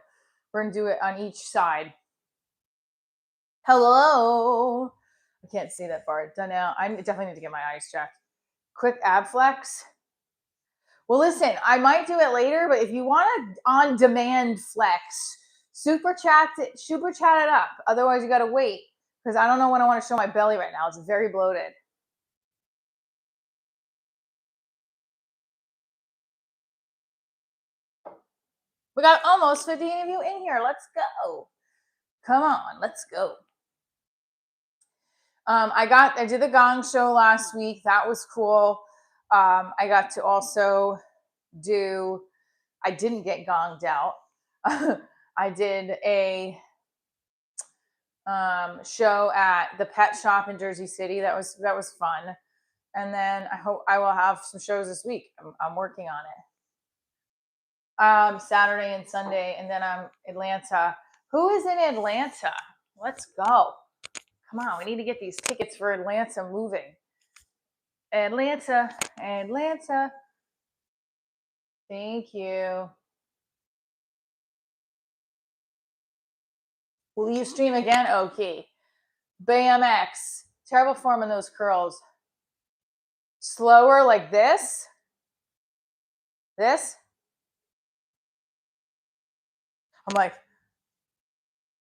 We're going to do it on each side. Hello. I can't see that far. Done now. I definitely need to get my eyes checked. Quick ab flex. Well, listen, I might do it later, but if you want an on-demand flex, super chat it up. Otherwise, you got to wait because I don't know when I want to show my belly right now. It's very bloated. We got almost 50 of you in here. Let's go. Come on, let's go. I did the Gong show last week. That was cool. I got to also I didn't get gonged out. I did a show at the pet shop in Jersey City. That was fun. And then I hope I will have some shows this week. I'm working on it. Saturday and Sunday, and then I'm Atlanta. Who is in Atlanta? Let's go. Come on, we need to get these tickets for Atlanta moving. Atlanta. Thank you. Will you stream again? Okay. BMX. Terrible form in those curls. Slower like this. This. I'm like,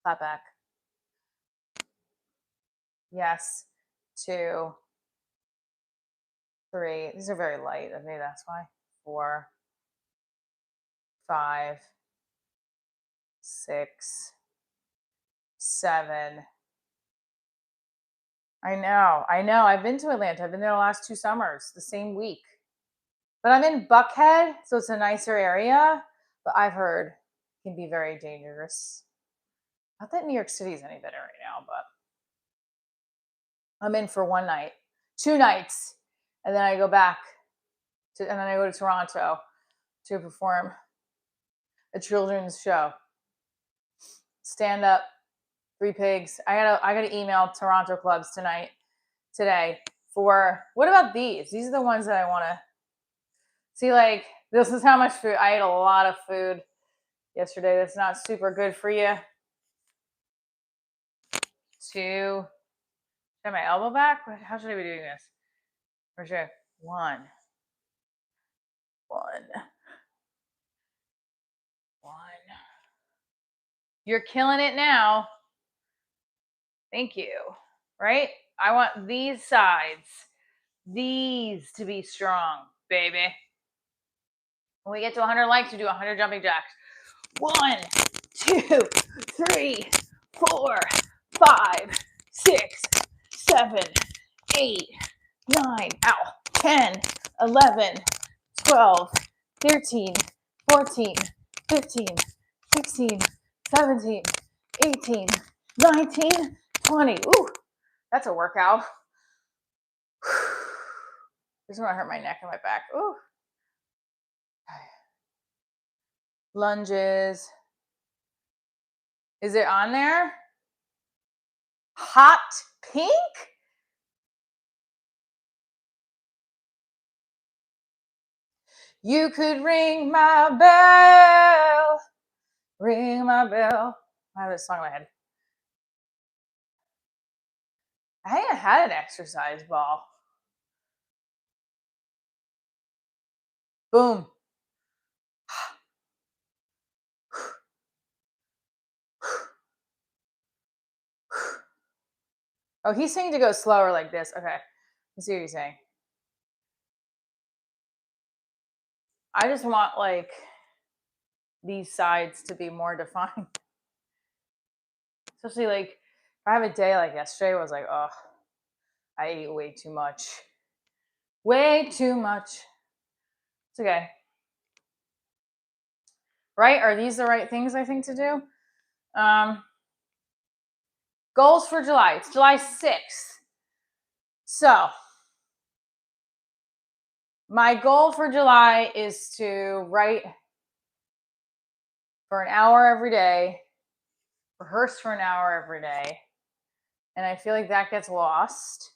flat back. Yes. 2, 3. These are very light. Okay, that's why. 4, 5, 6, 7. I know. I've been to Atlanta. I've been there the last 2 summers, the same week. But I'm in Buckhead, so it's a nicer area. But I've heard it can be very dangerous. Not that New York City is any better right now, but I'm in for 1 night, 2 nights, and then I go back and then I go to Toronto to perform a children's show. Stand up, 3 pigs. I gotta email Toronto clubs today for what about these? These are the ones that I want to see. Like, this is how much food I ate. A lot of food yesterday. That's not super good for you. 2. Got my elbow back. How should I be doing this? For sure. 1. You're killing it now. Thank you. Right? I want these sides, these to be strong, baby. When we get to 100 likes, we do 100 jumping jacks. 1, 2, 3, 4, 5, 6, 7, 8, 9, ow, 10, 11, 12, 13, 14, 15, 16, 17, 18, 19, 20. Ooh, that's a workout. This is when I hurt my neck and my back. Ooh. Lunges. Is it on there? Hot pink? You could ring my bell. Ring my bell. I have a song in my head. I haven't had an exercise ball. Boom. Oh, he's saying to go slower like this. Okay. Let's see what he's saying. I just want like these sides to be more defined. Especially like if I have a day like yesterday where I was like, oh, I ate way too much. Way too much. It's okay. Right? Are these the right things I think to do? Goals for July. It's July 6th. So my goal for July is to write for an hour every day, rehearse for an hour every day. And I feel like that gets lost.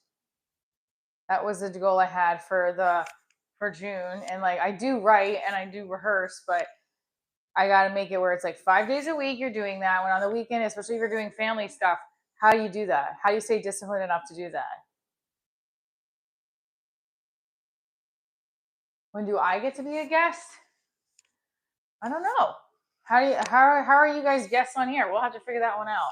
That was the goal I had for June. And like I do write and I do rehearse, but I got to make it where it's like 5 days a week you're doing that. When on the weekend, especially if you're doing family stuff, how do you do that? How do you stay disciplined enough to do that? When do I get to be a guest? I don't know. How are you guys guests on here? We'll have to figure that one out.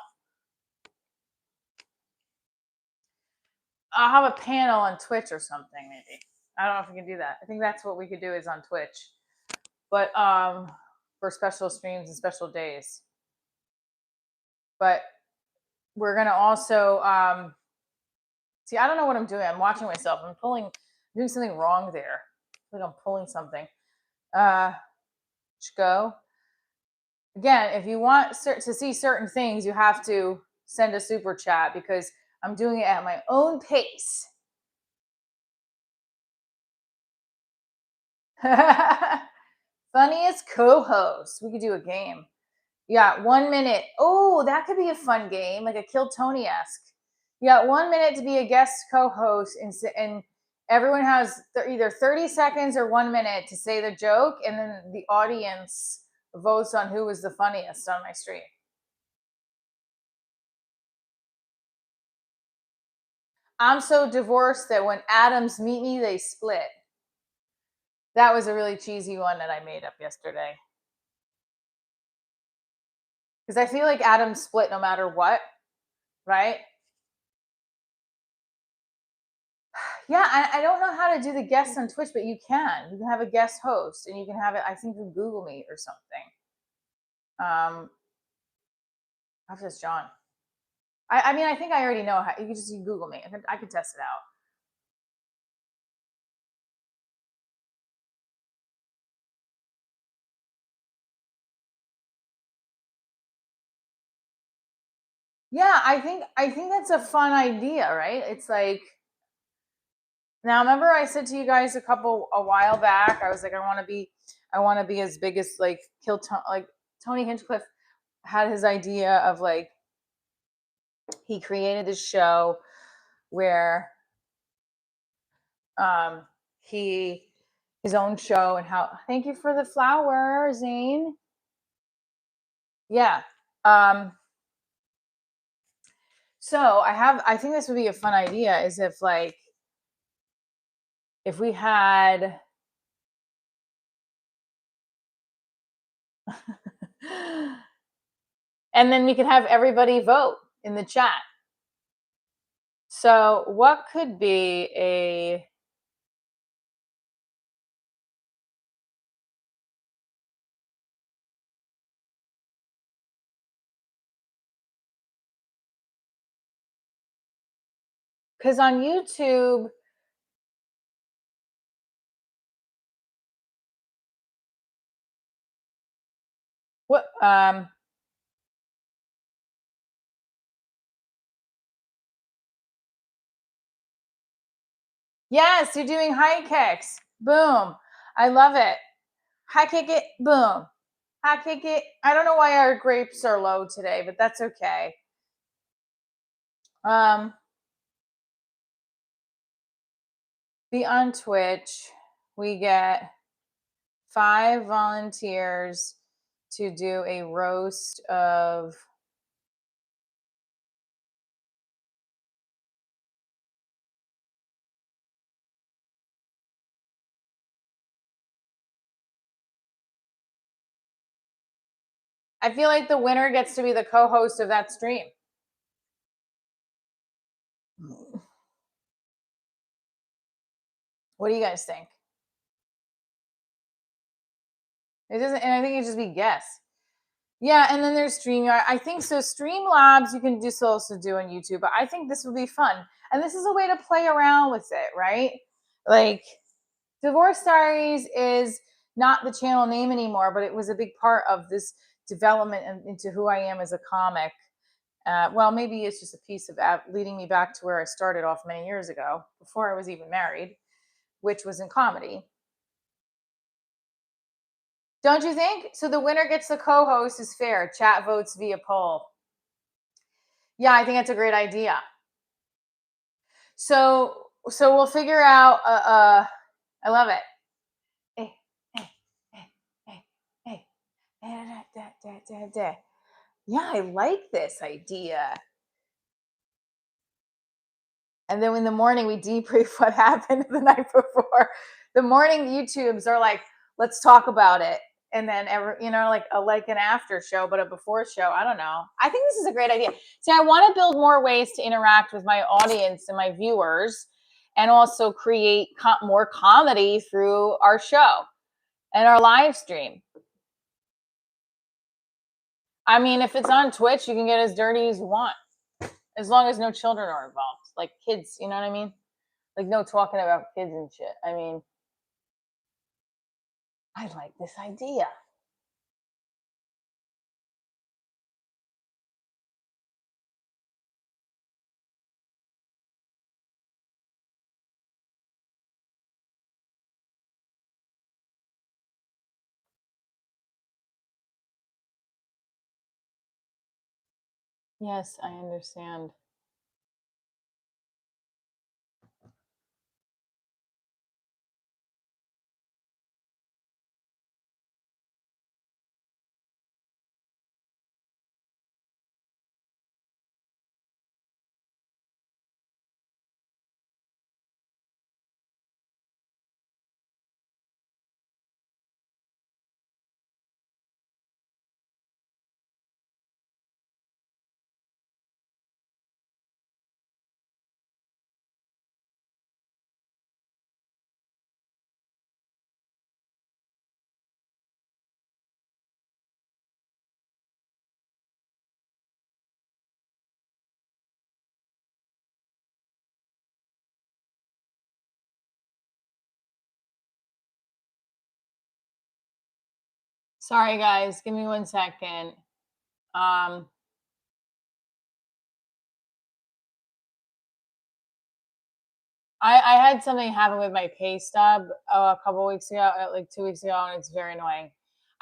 I'll have a panel on Twitch or something, maybe. I don't know if we can do that. I think that's what we could do is on Twitch. But for special streams and special days. But we're gonna also see, I don't know what I'm doing. I'm watching myself. I'm doing something wrong there. I think I'm pulling something. Go. Again, if you want to see certain things, you have to send a super chat because I'm doing it at my own pace. Funniest co-host. We could do a game. You got 1 minute. Oh, that could be a fun game, like a Kill Tony-esque. You got 1 minute to be a guest co-host, and everyone has either 30 seconds or 1 minute to say the joke, and then the audience votes on who was the funniest on my stream. I'm so divorced that when atoms meet me, they split. That was a really cheesy one that I made up yesterday. Because I feel like atoms split no matter what, right? Yeah, I don't know how to do the guests on Twitch, but you can. You can have a guest host, and you can have it, I think, through Google Meet or something. How's this, John? I mean, I think I already know how. You can just Google Meet. I could test it out. Yeah, I think that's a fun idea, right? It's like, now remember I said to you guys a while back, I was like, I want to be as big as like like Tony Hinchcliffe had his idea of like, he created this show where his own show, and how, thank you for the flower, Zane. Yeah. So I think this would be a fun idea, is if like, if we had and then we could have everybody vote in the chat. So what could be a Because on YouTube, what yes, you're doing high kicks. Boom. I love it. High kick it, boom. High kick it. I don't know why our grapes are low today, but that's okay. Be on Twitch. We get 5 volunteers to do a roast of I feel like the winner gets to be the co-host of that stream. What do you guys think? It doesn't, and I think it just be guess. Yeah, and then there's StreamYard. I think so. Streamlabs you can just also do on YouTube, but I think this would be fun. And this is a way to play around with it, right? Like Divorce Diaries is not the channel name anymore, but it was a big part of this development into who I am as a comic. Well, maybe it's just a piece of leading me back to where I started off many years ago, before I was even married, which was in comedy. Don't you think? So the winner gets the co-host is fair. Chat votes via poll. Yeah, I think that's a great idea. So we'll figure out. I love it. Yeah, I like this idea. And then in the morning we debrief what happened the night before. The morning YouTubes are like, let's talk about it. And then like an after show, but a before show. I don't know. I think this is a great idea. See, I want to build more ways to interact with my audience and my viewers, and also create more comedy through our show and our live stream. I mean, if it's on Twitch, you can get as dirty as you want, as long as no children are involved, like kids. You know what I mean? Like no talking about kids and shit. I mean, I like this idea. Yes, I understand. Sorry, guys. Give me 1 second. I had something happen with my pay stub a couple weeks ago, like 2 weeks ago, and it's very annoying.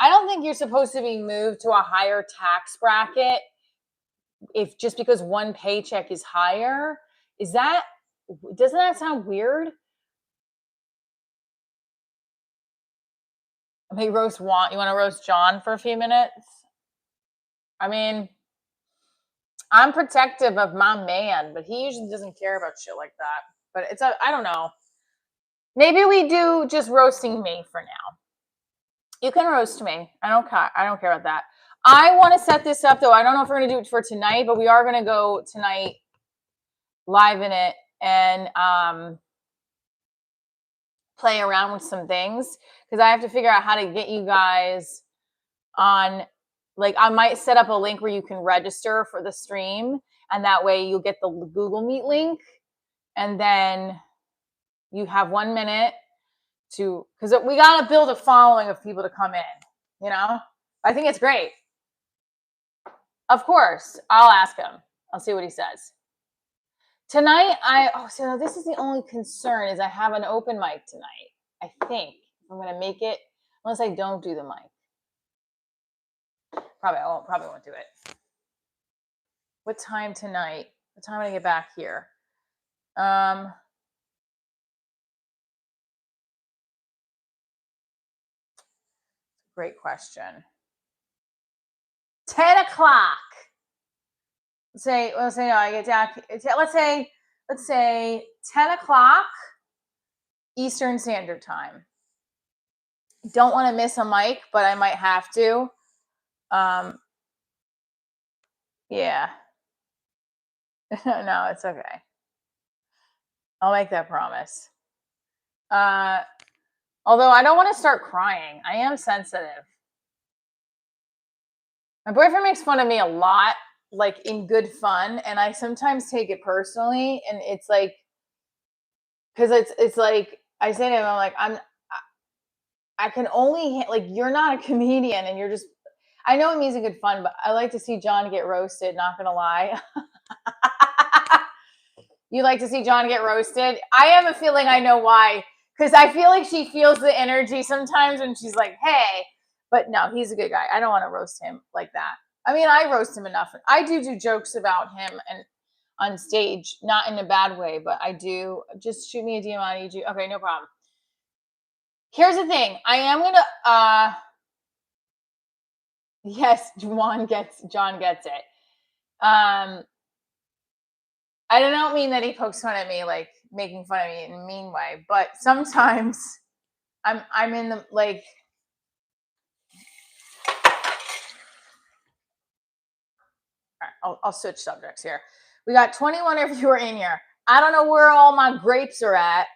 I don't think you're supposed to be moved to a higher tax bracket if just because one paycheck is higher. Doesn't that sound weird? Hey, you want to roast John for a few minutes? I mean, I'm protective of my man, but he usually doesn't care about shit like that. But I don't know. Maybe we do just roasting me for now. You can roast me. I don't care about that. I want to set this up though. I don't know if we're going to do it for tonight, but we are going to go tonight live in it and play around with some things, because I have to figure out how to get you guys on. Like, I might set up a link where you can register for the stream, and that way you'll get the Google Meet link, and then you have 1 minute to, because we got to build a following of people to come in, I think it's great. Of course, I'll ask him. I'll see what he says. Tonight, so this is the only concern is I have an open mic tonight. I think I'm going to make it, unless I don't do the mic. Probably won't do it. What time tonight? What time do I get back here? Great question. 10 o'clock. Let's say no, I get back. Let's say 10 o'clock Eastern Standard Time. Don't want to miss a mic, but I might have to. Yeah. No, it's okay. I'll make that promise. Although I don't want to start crying. I am sensitive. My boyfriend makes fun of me a lot, like in good fun, and I sometimes take it personally, and it's like, because it's like I say to him, I'm like, I can only, like, you're not a comedian, and you're just, I know it means good fun, but I like to see John get roasted, not gonna lie. You like to see John get roasted? I have a feeling I know why, because I feel like she feels the energy sometimes when she's like, hey, but no, he's a good guy. I don't want to roast him like that. I mean, I roast him enough. I do jokes about him and on stage, not in a bad way, but I do. Just shoot me a DM on EG. Okay, no problem. Here's the thing. I am gonna yes, John gets it. I don't mean that he pokes fun at me, like making fun of me in a mean way, but sometimes I'm in the, like, all right, I'll switch subjects here. We got 21 of you are in here. I don't know where all my grapes are at.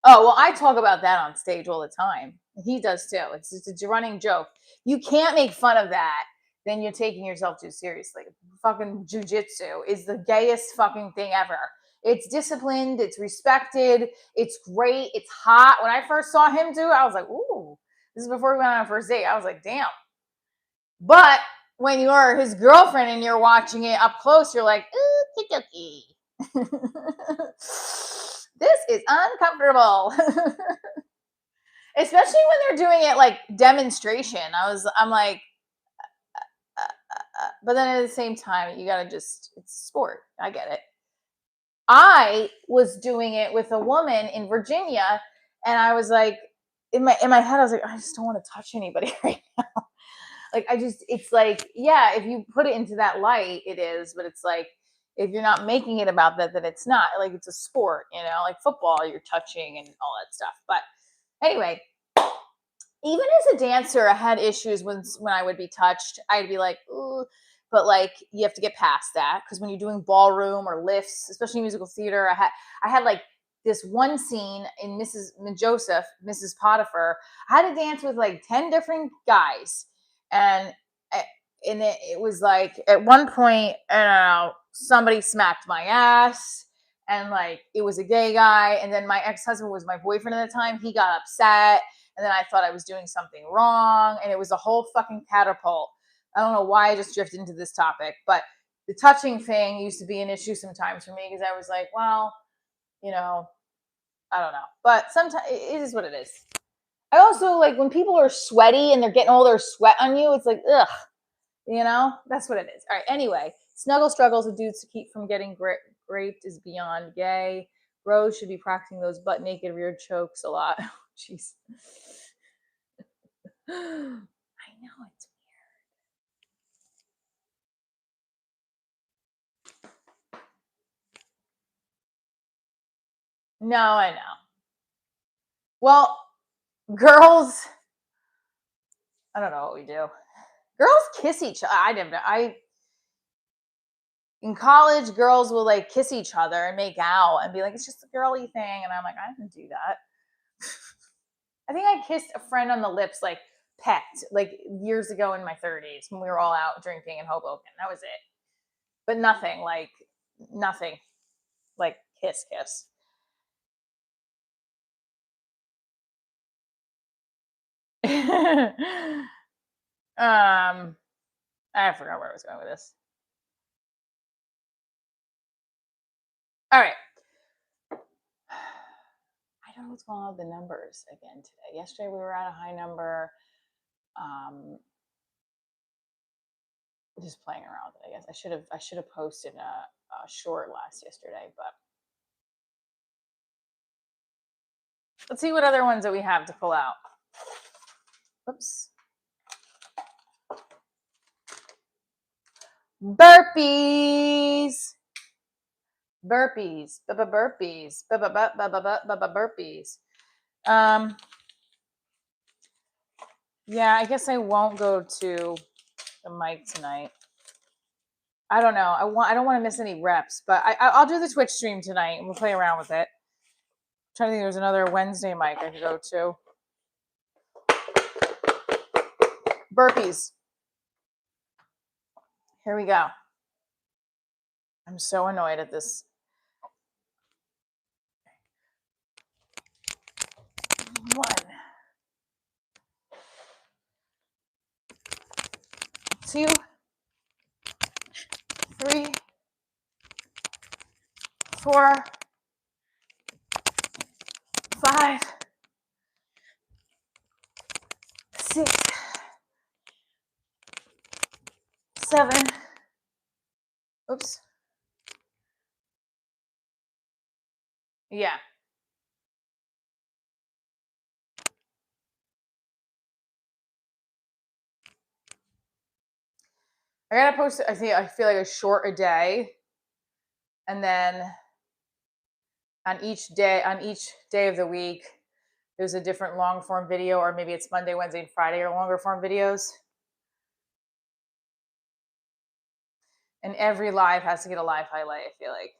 Oh, well, I talk about that on stage all the time. He does too. It's a running joke. You can't make fun of that. Then you're taking yourself too seriously. Fucking jujitsu is the gayest fucking thing ever. It's disciplined. It's respected. It's great. It's hot. When I first saw him do it, I was like, ooh. This is before we went on a first date. I was like, damn. But when you're his girlfriend and you're watching it up close, you're like, ooh, kiki. This is uncomfortable. Especially when they're doing it like demonstration. I'm like, but then at the same time, you gotta it's sport. I get it. I was doing it with a woman in Virginia, and I was like, in my head, I was like, I just don't want to touch anybody right now. Like, it's like, yeah, if you put it into that light, it is, but it's like, if you're not making it about that, then it's not. Like, it's a sport, like football, you're touching and all that stuff. But anyway, even as a dancer, I had issues when I would be touched. I'd be like, ooh, but like, you have to get past that, because when you're doing ballroom or lifts, especially musical theater, I had like this one scene in Mrs. Potiphar. I had to dance with like 10 different guys, and it was like, at one point, I don't know, somebody smacked my ass, and like, it was a gay guy, and then my ex-husband was my boyfriend at the time. He got upset, and then I thought I was doing something wrong, and it was a whole fucking catapult. I don't know why I just drifted into this topic, but the touching thing used to be an issue sometimes for me, because I was like, well, I don't know. But sometimes it is what it is. I also, like, when people are sweaty and they're getting all their sweat on you, it's like, ugh, that's what it is. All right, anyway, snuggle struggles with dudes to keep from getting raped is beyond gay. Bros should be practicing those butt naked rear chokes a lot. Jeez. I know, it's weird. No, I know. Well, girls, I don't know what we do. Girls kiss each other. In college, girls will like kiss each other and make out and be like, it's just a girly thing. And I'm like, I didn't do that. I think I kissed a friend on the lips, like pecked, like years ago in my 30s when we were all out drinking in Hoboken. That was it. But nothing. like kiss. I forgot where I was going with this. All right. I don't know what's going on with the numbers again today. Yesterday we were at a high number. Just playing around with it, I guess. I should have posted a short yesterday, but let's see what other ones that we have to pull out. Oops. Burpees. Burpees. Burpees. Burpees. Yeah, I guess I won't go to the mic tonight. I don't know. I don't want to miss any reps, but I'll do the Twitch stream tonight and we'll play around with it. I'm trying to think there's another Wednesday mic I could go to. Burpees. Here we go. I'm so annoyed at this. 1, 2, 3, 4, 5, 6, 7. Oops. Yeah. I gotta post. I feel like a short a day, and then on each day of the week, there's a different long form video, or maybe it's Monday, Wednesday, and Friday are longer form videos. And every live has to get a live highlight, I feel like.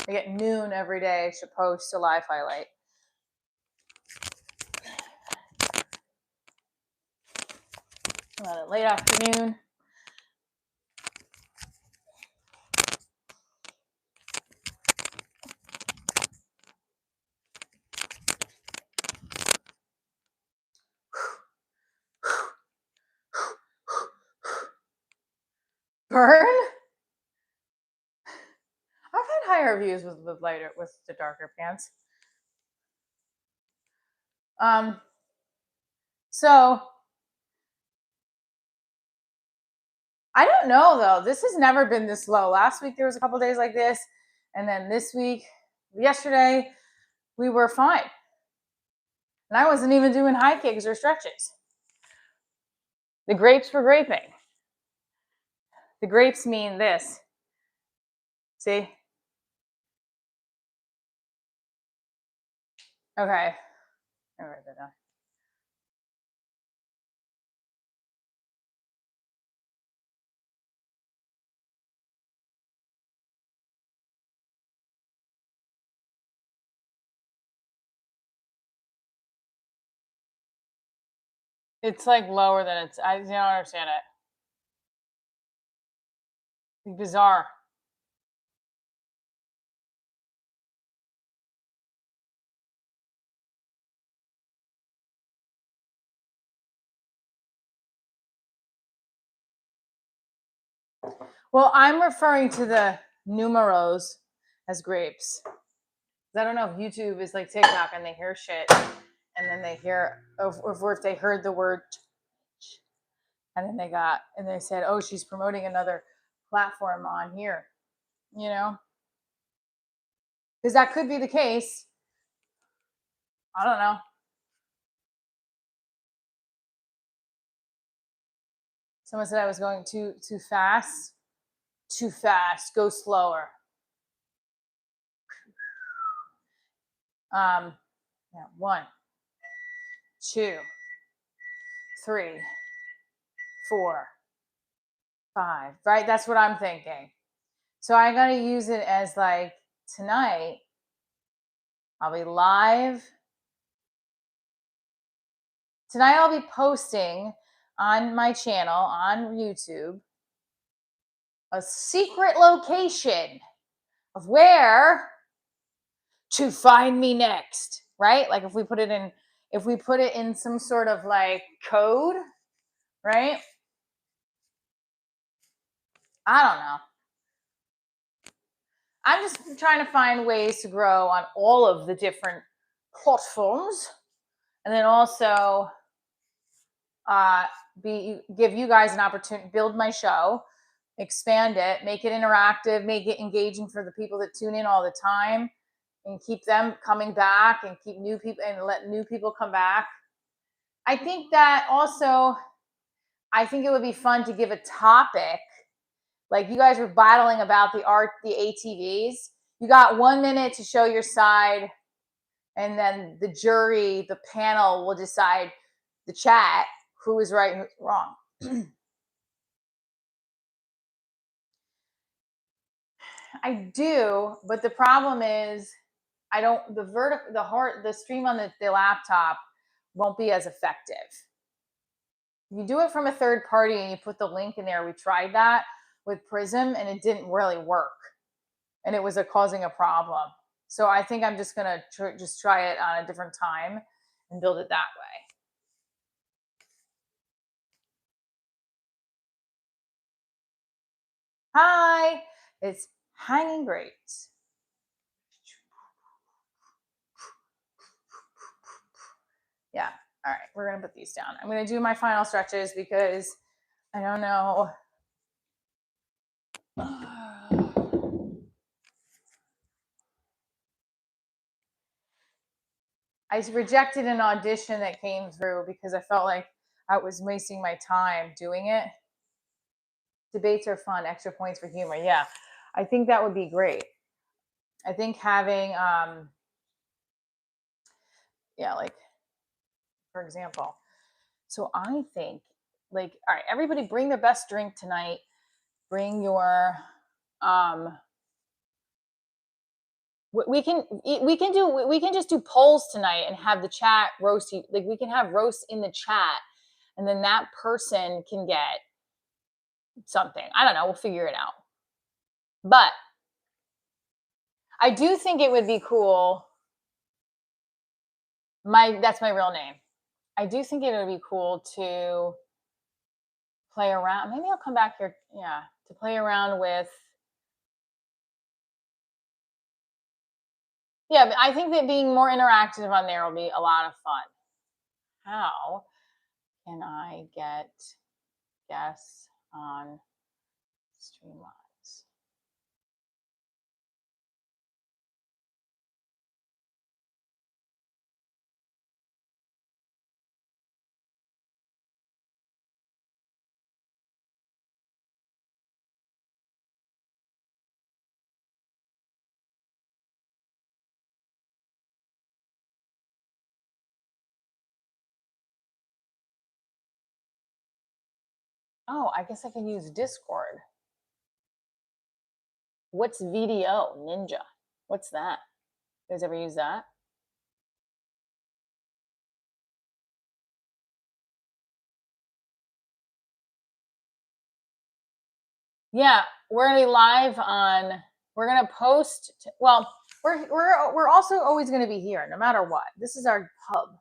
I get noon every day. I should post a live highlight. Late afternoon. Burn? I've had higher views with the darker pants. So I don't know though. This has never been this low. Last week there was a couple days like this, and then this week, yesterday, we were fine. And I wasn't even doing high kicks or stretches. The grapes were graping. The grapes mean this. See? Okay. I'll write that down. It's like lower than it's. I don't understand it. It's bizarre. Well, I'm referring to the numeros as grapes. I don't know if YouTube is like TikTok and they hear shit and then they hear, or if they heard the word and then they said, oh, she's promoting another platform on here, you know? Because that could be the case. I don't know. Someone said I was going too fast. Too fast. Go slower. Yeah, 1, 2, 3, 4, 5. Right? That's what I'm thinking. So I gotta use it as like tonight. I'll be live Tonight I'll be posting on my channel on YouTube a secret location of where to find me next, right? Like if we put it in some sort of like code, right? I don't know. I'm just trying to find ways to grow on all of the different platforms, and then also give you guys an opportunity, build my show, expand it, make it interactive, make it engaging for the people that tune in all the time, and keep them coming back, and keep new people and let new people come back. I think that also, I think it would be fun to give a topic. Like you guys were battling about the ATVs. You got 1 minute to show your side, and then the jury, the panel will decide, the chat, who is right and who's wrong. I do, but the problem is I don't, the stream on the laptop won't be as effective. You do it from a third party and you put the link in there. We tried that with Prism and it didn't really work. And it was causing a problem. So I think I'm just going to just try it on a different time and build it that way. Hi, it's hanging great. Yeah, all right, we're going to put these down. I'm going to do my final stretches because I don't know. I rejected an audition that came through because I felt like I was wasting my time doing it. Debates are fun, extra points for humor. Yeah, I think that would be great. I think having, yeah, like, for example, so I think, like, all right, everybody bring their best drink tonight. Bring your, we can just do polls tonight and have the chat roast. Like we can have roast in the chat, and then that person can get something. I don't know. We'll figure it out. But I do think it would be cool. That's my real name. I do think it would be cool to play around. Maybe I'll come back here, yeah, to play around with. Yeah, but I think that being more interactive on there will be a lot of fun. How can I get guests on Streamlabs? Oh, I guess I can use Discord. What's VDO Ninja? What's that? You guys ever use that? Yeah, we're gonna be live on. We're gonna post. Well, we're also always gonna be here, no matter what. This is our hub.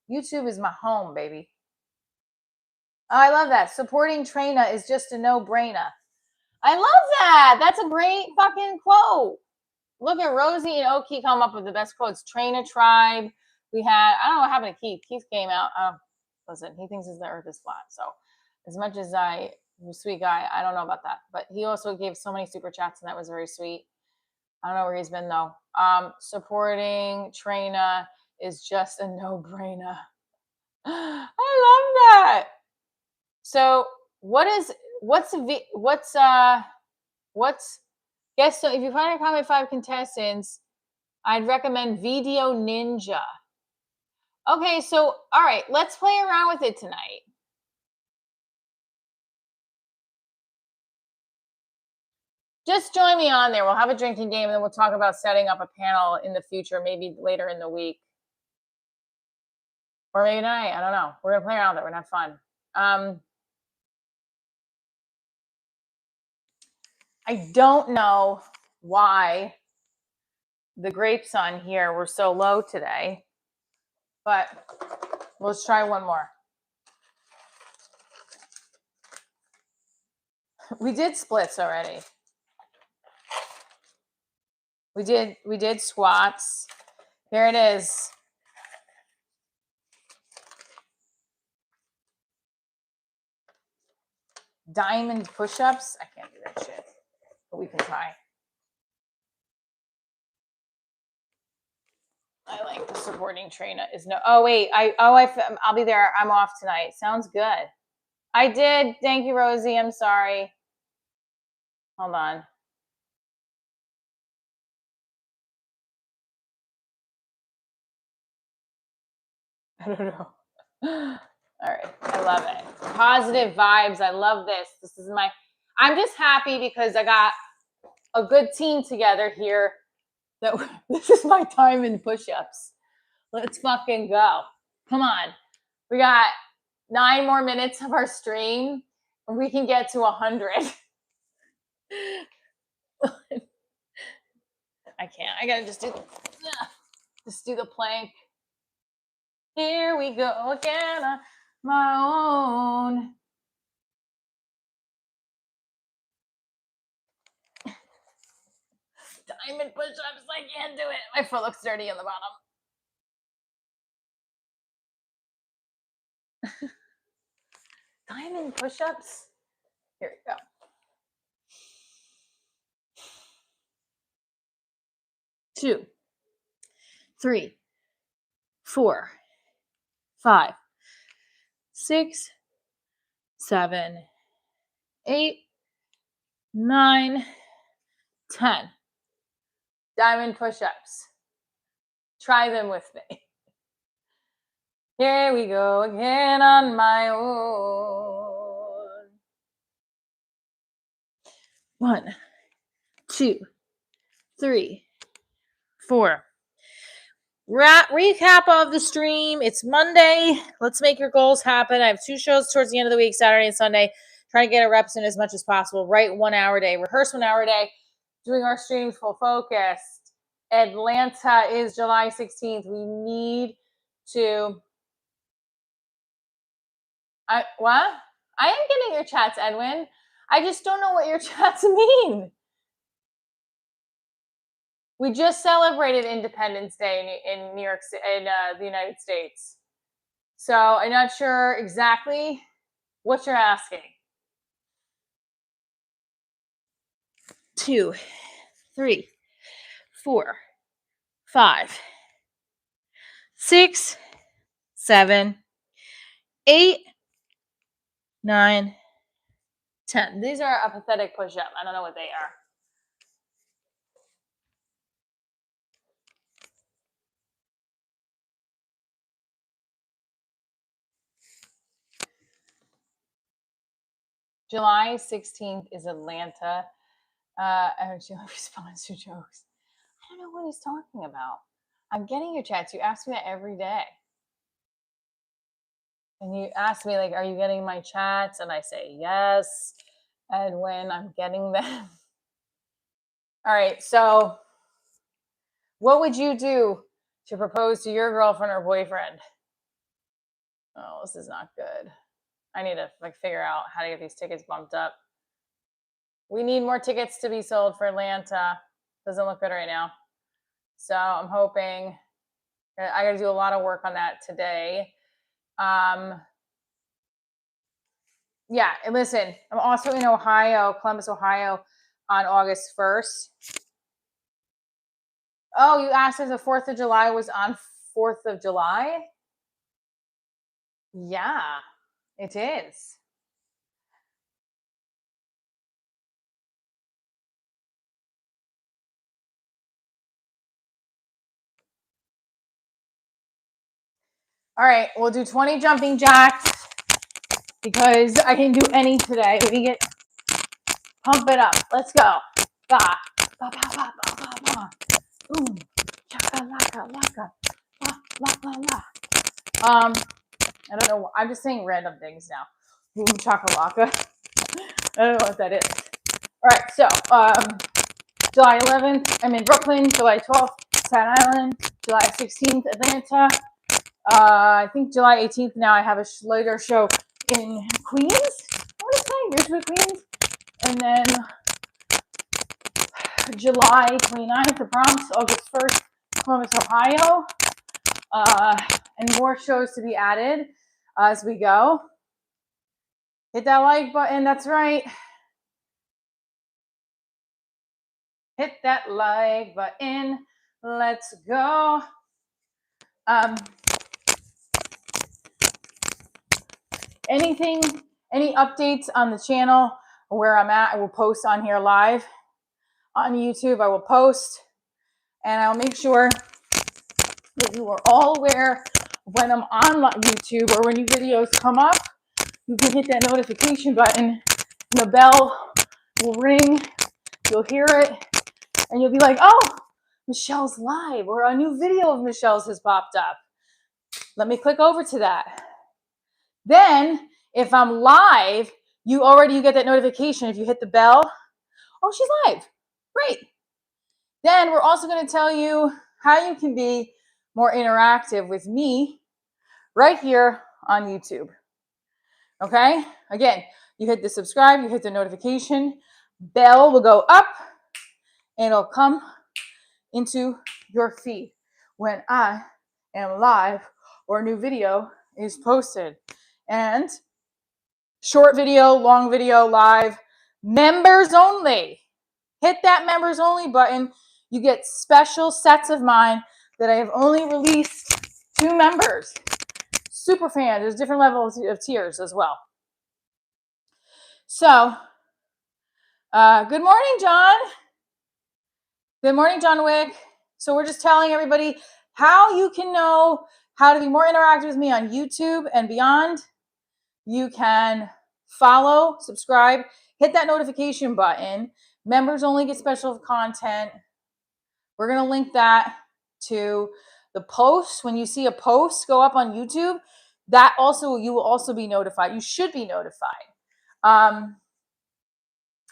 YouTube is my home, baby. Oh, I love that. Supporting Traina is just a no-brainer. I love that. That's a great fucking quote. Look at Rosie and Oki come up with the best quotes. Traina Tribe. We had, I don't know what happened to Keith. Keith came out. Listen, he thinks the earth is flat. So as much as sweet guy, I don't know about that. But he also gave so many super chats and that was very sweet. I don't know where he's been though. Supporting Traina is just a no-brainer. I love that. So what's guess so if you find a comment 5 contestants, I'd recommend Video Ninja. Okay, so all right, let's play around with it tonight. Just join me on there. We'll have a drinking game and then we'll talk about setting up a panel in the future, maybe later in the week. Or maybe tonight. I don't know. We're going to play around with it. We're going to have fun. I don't know why the grapes on here were so low today, but let's try one more. We did splits already. We did squats. Here it is. Diamond push-ups. I can't do that shit, but we can try. I like the supporting Traina is no. Oh wait, I'll be there. I'm off tonight. Sounds good. I did. Thank you, Rosie. I'm sorry. Hold on. I don't know. All right. I love it. Positive vibes. I love this. This is I'm just happy because I got a good team together here. This is my time in push-ups. Let's fucking go. Come on. We got 9 more minutes of our stream and we can get to 100. I can't. I gotta just do the plank. Here we go again on my own. Diamond push-ups. I can't do it. My foot looks dirty on the bottom. Diamond push-ups. Here we go. 2, 3, 4, 5, 6, 7, 8, 9, 10. Diamond push-ups. Try them with me. Here we go again on my own. 1, 2, 3, 4. Recap of the stream. It's Monday. Let's make your goals happen. I have 2 shows towards the end of the week, Saturday and Sunday. Try to get our reps in as much as possible. Write 1 hour a day. Rehearse 1 hour a day. Doing our streams full focused. Atlanta is July 16th. We need to... What? I am getting your chats, Edwin. I just don't know what your chats mean. We just celebrated Independence Day in New York, in the United States. So I'm not sure exactly what you're asking. 2, 3, 4, 5, 6, 7, 8, 9, 10. These are a pathetic push-up. I don't know what they are. July 16th is Atlanta. She responds to jokes. I don't know what he's talking about. I'm getting your chats. You ask me that every day. And you ask me, like, are you getting my chats? And I say, yes. And when I'm getting them. All right. So what would you do to propose to your girlfriend or boyfriend? Oh, this is not good. I need to figure out how to get these tickets bumped up. We need more tickets to be sold for Atlanta. Doesn't look good right now. So I'm hoping I got to do a lot of work on that today. Yeah, and listen, I'm also in Ohio, Columbus, Ohio, on August 1st. Oh, you asked if the 4th of July was on 4th of July? Yeah, it is. All right, we'll do 20 jumping jacks because I didn't do any today. We pump it up. Let's go. Ba, ba, ba, ba, ba, ba, ba. Boom. Chaka, laka, laka. La, la, la, la. I don't know. I'm just saying random things now. Boom chakalaka. I don't know what that is. All right, so July 11th, I'm in Brooklyn. July 12th, Staten Island. July 16th, Atlanta. I think July 18th now I have a later show in Queens. I want to say Ridgewood, Queens. And then July 29th, the Bronx. August 1st, Columbus, Ohio. And more shows to be added as we go. Hit that like button. That's right. Hit that like button. Let's go. Any updates on the channel, where I'm at, I will post on here live. On YouTube, I will post, and I'll make sure that you are all aware when I'm on YouTube or when new videos come up. You can hit that notification button, and the bell will ring. You'll hear it, and you'll be like, oh, Michelle's live, or a new video of Michelle's has popped up. Let me click over to that. Then, if I'm live, you get that notification. If you hit the bell, oh, she's live. Great. Then we're also going to tell you how you can be more interactive with me right here on YouTube. Okay? Again, you hit the subscribe, you hit the notification, bell will go up, and it'll come into your feed when I am live or a new video is posted. And short video, long video, live, members only. Hit that members only button. You get special sets of mine that I have only released to members. Super fan. There's different levels of tiers as well. So, good morning, John. Good morning, John Wick. So we're just telling everybody how you can know how to be more interactive with me on YouTube and beyond. You can follow, subscribe, hit that notification button. Members only get special content. We're going to link that to the post. When you see a post go up on YouTube, that also, you will also be notified. You should be notified. And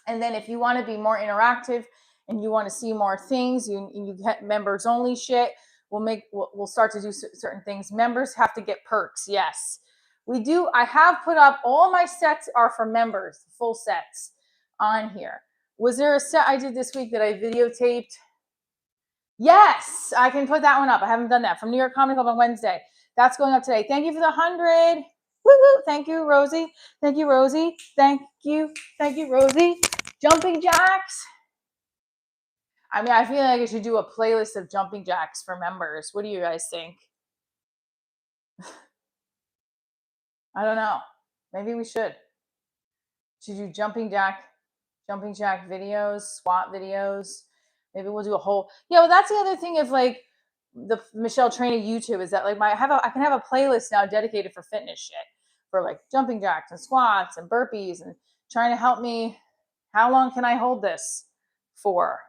then if you want to be more interactive and you want to see more things, you get members only shit. We'll start to do certain things. Members have to get perks. Yes, we do. I have put up all my sets are for members, full sets on here. Was there a set I did this week that I videotaped? Yes, I can put that one up. I haven't done that. From New York Comedy Club on Wednesday. That's going up today. Thank you for the 100. Woo woo. Thank you, Rosie. Thank you, Rosie. Thank you. Thank you, Rosie. Jumping jacks. I mean, I feel like I should do a playlist of jumping jacks for members. What do you guys think? I don't know. Maybe we should. Should do jumping jack videos, squat videos. Maybe we'll do a whole. Yeah, well, that's the other thing of like the Michele Traina YouTube is that like I can have a playlist now dedicated for fitness shit, for like jumping jacks and squats and burpees and trying to help me. How long can I hold this for?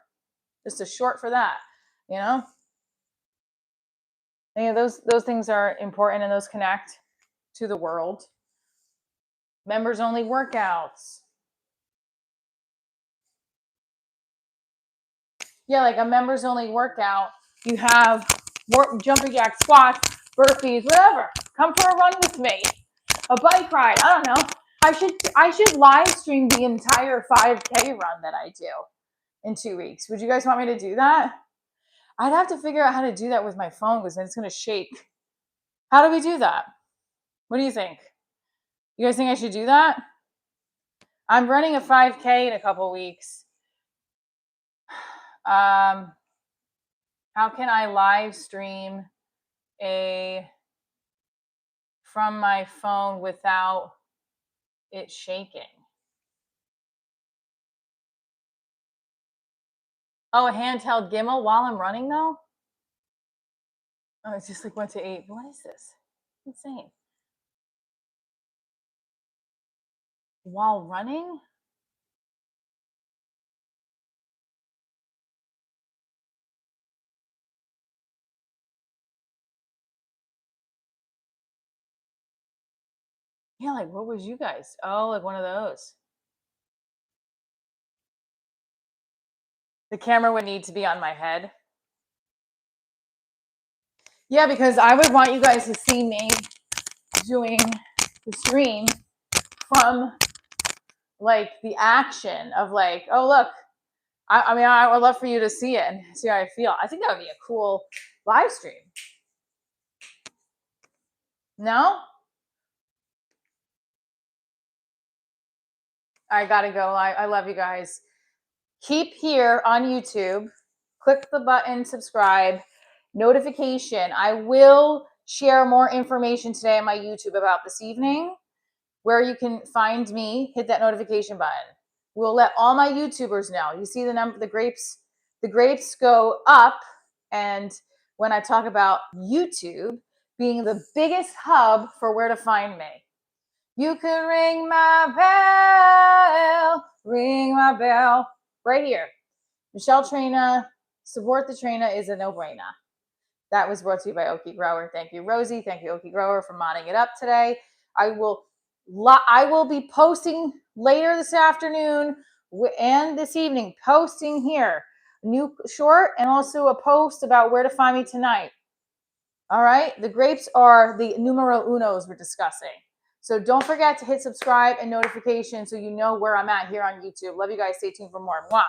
Just a short for that, you know? And those things are important, and those connect to the world. Members only workouts. Yeah, like a members only workout. You have more jumping jack, squats, burpees, whatever. Come for a run with me. A bike ride. I don't know. I should live stream the entire 5K run that I do in 2 weeks. Would you guys want me to do that? I'd have to figure out how to do that with my phone because then it's going to shake. How do we do that? What do you think? You guys think I should do that? I'm running a 5K in a couple weeks. How can I live stream from my phone without it shaking? Oh, a handheld gimbal while I'm running though? Oh, it's just like 1 to 8. What is this? Insane. While running? Yeah, like what was you guys? Oh, like one of those. The camera would need to be on my head. Yeah, because I would want you guys to see me doing the stream from like the action of like, oh look, I mean, I would love for you to see it and see how I feel. I think that would be a cool live stream. No? I gotta go. I love you guys. Keep here on YouTube. Click the button, subscribe, notification. I will share more information today on my YouTube about this evening, where you can find me. Hit that notification button. We'll let all my YouTubers know. You see the number, the grapes go up. And when I talk about YouTube being the biggest hub for where to find me, you can ring my bell, right here. Michele Traina, support the Traina is a no-brainer. That was brought to you by Okie Grower. Thank you, Rosie. Thank you, Okie Grower, for modding it up today. I will be posting later this afternoon and this evening, posting here a new short and also a post about where to find me tonight. All right, the grapes are the numero unos we're discussing. So don't forget to hit subscribe and notification so you know where I'm at here on YouTube. Love you guys. Stay tuned for more. Mwah.